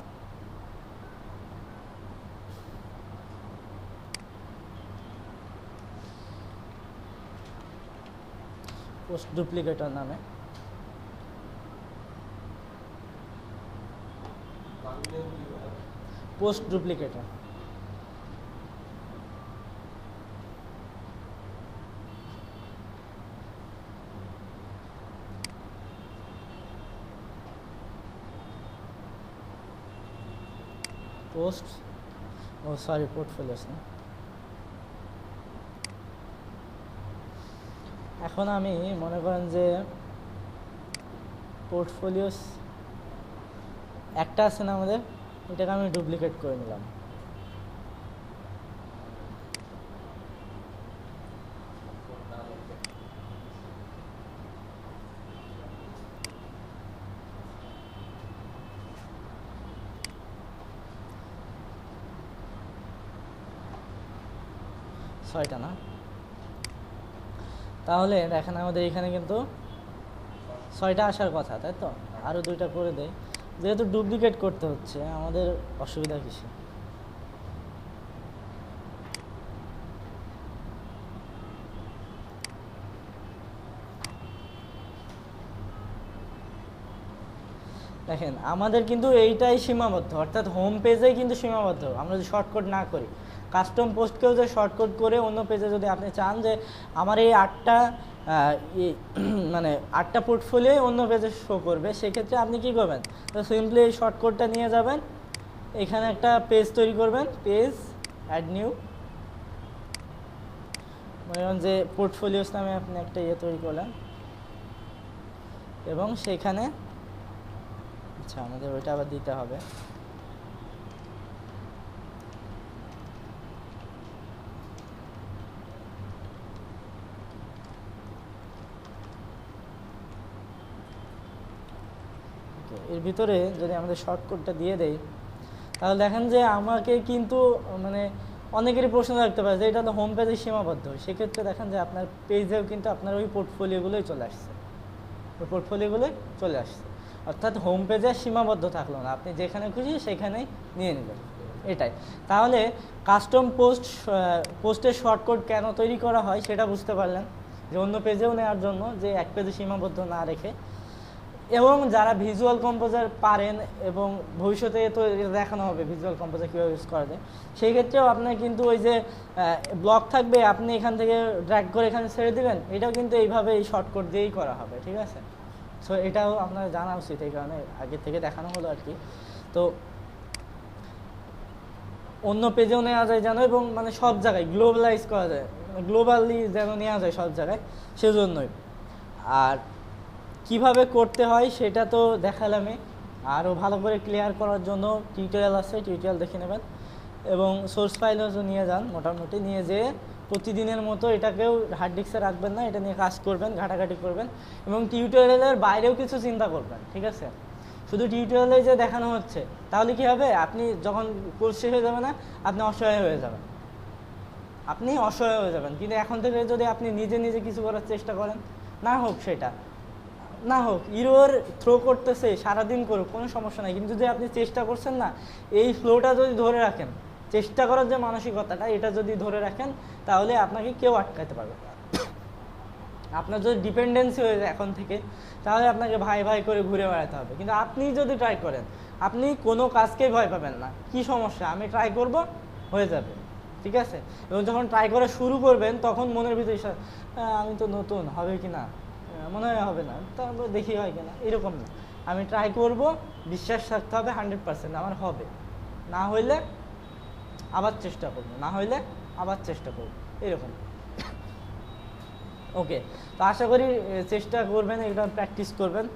পোস্ট ডুপ্লিকেটর নামে। পোস্ট ডুপ্লিকেটর, পোস্ট, ও সরি পোর্টফোলিওস না। এখন আমি মনে করেন যে পোর্টফোলিওস একটা আছে না আমাদের, এটাকে আমি ডুপ্লিকেট করে নিলাম। ছয়টা না, তাহলে দেখেন আমাদের এখানে কিন্তু 6টা আসার কথা, তাই তো? আরও 2টা করে দেয়, যেহেতু ডুপ্লিকেট করতে হচ্ছে আমাদের অসুবিধা কিসে? দেখেন আমাদের কিন্তু এইটাই সীমাবদ্ধ, অর্থাৎ হোম পেজেই কিন্তু সীমাবদ্ধ। আমরা যদি শর্টকাট না করি, কাস্টম পোস্টকেও যে শর্টকাট করে অন্য পেজে যদি আপনি চান যে আমার এই 8টা মানে 8টা পোর্টফোলিও অন্য পেজে শো করবে, সেক্ষেত্রে আপনি কি করবেন? তো সিম্পলি এই শর্টকাটটা নিয়ে যাবেন, এখানে একটা পেজ তৈরি করবেন, পেজ অ্যাড নিউ, মনে করেন যে পোর্টফোলিওস নামে আপনি একটা তৈরি করলেন এবং সেখানে আচ্ছা আমাদের ওইটা আবার দিতে হবে। এর ভিতরে যদি আমাদের শর্টকাটটা দিয়ে দেই, তাহলে দেখেন যে আমাকে কিন্তু মানে অনেকেরই প্রশ্ন রাখতে পারে যে এটা তো হোম পেজে সীমাবদ্ধ। সেক্ষেত্রে দেখেন যে আপনার পেজেও কিন্তু আপনার ওই পোর্টফোলিওগুলোই চলে আসছে, ওই পোর্টফোলিওগুলোই চলে আসছে, অর্থাৎ হোম পেজে সীমাবদ্ধ থাকলো না, আপনি যেখানে খুশি সেখানেই নিয়ে নেবেন, এটাই। তাহলে কাস্টম পোস্টের শর্টকাট কেন তৈরি করা হয় সেটা বুঝতে পারলেন, যে অন্য পেজেও নেওয়ার জন্য, যে এক পেজে সীমাবদ্ধ না রেখে। এবং যারা ভিজুয়াল কম্পোজার পারেন এবং ভবিষ্যতে তো এটা দেখানো হবে ভিজুয়াল কম্পোজার কীভাবে ইউজ করা যায়, সেই ক্ষেত্রেও আপনার কিন্তু ওই যে ব্লক থাকবে, আপনি এখান থেকে ড্র্যাগ করে এখানে ছেড়ে দিবেন, এটাও কিন্তু এইভাবে এই শর্টকাট দিয়েই করা হবে, ঠিক আছে। সো এটাও আপনার জানা উচিত, এই কারণে আগে থেকে দেখানো হলো আর কি। তো অন্য পেজেও নেওয়া যায় যেন, এবং মানে সব জায়গায় গ্লোবালাইজ করা যায়, গ্লোবালি যেন নেওয়া যায় সব জায়গায়, সেজন্যই। আর কিভাবে করতে হয় সেটা তো দেখালামই, আরও ভালো করে ক্লিয়ার করার জন্য টিউটোরিয়াল আছে, টিউটোরিয়াল দেখে নেবেন। এবং সোর্স ফাইলও নিয়ে যান, মোটামুটি নিয়ে যেয়ে প্রতিদিনের মতো এটাকেও হার্ড ডিস্কে রাখবেন না, এটা নিয়ে কাজ করবেন, ঘাটাঘাটি করবেন, এবং টিউটোরিয়ালের বাইরেও কিছু চিন্তা করবেন, ঠিক আছে। শুধু টিউটোরিয়ালে যে দেখানো হচ্ছে তাহলে কি হবে, আপনি যখন কোর্স শেষ হয়ে যাবে না, আপনি অসহায় হয়ে যাবেন, আপনি অসহায় হয়ে যাবেন। কিন্তু এখন থেকে যদি আপনি নিজে নিজে কিছু করার চেষ্টা করেন, না হোক সেটা, না হোক ইরোর থ্রো করতেছে, সারাদিন করুক, কোনো সমস্যা নাই, কিন্তু যদি আপনি চেষ্টা করছেন না, এই ফ্লোটা যদি ধরে রাখেন, চেষ্টা করার যে মানসিকতাটা, এটা যদি ধরে রাখেন, তাহলে আপনাকে কেউ আটকাতে পারবে না। আপনার যদি ডিপেন্ডেন্সি হয়ে যায় এখন থেকে, তাহলে আপনাকে ভাই ভাই করে ঘুরে বেড়াতে হবে। কিন্তু আপনি যদি ট্রাই করেন, আপনি কোনো কাজকেই ভয় পাবেন না, কি সমস্যা, আমি ট্রাই করব, হয়ে যাবে, ঠিক আছে। এবং যখন ট্রাই করা শুরু করবেন, তখন মনের ভিতরে আমি তো নতুন, হবে কি না, মনে হয় হবে না, তারপর দেখি হয় কিনা, এরকম না। আমি ট্রাই করব, বিশ্বাস থাকতে হবে 100% আমার হবে, না হইলে আবার চেষ্টা করব, না হইলে আবার চেষ্টা করব, এরকম। ওকে, তো আশা করি চেষ্টা করবেন, এটা প্র্যাকটিস করবেন।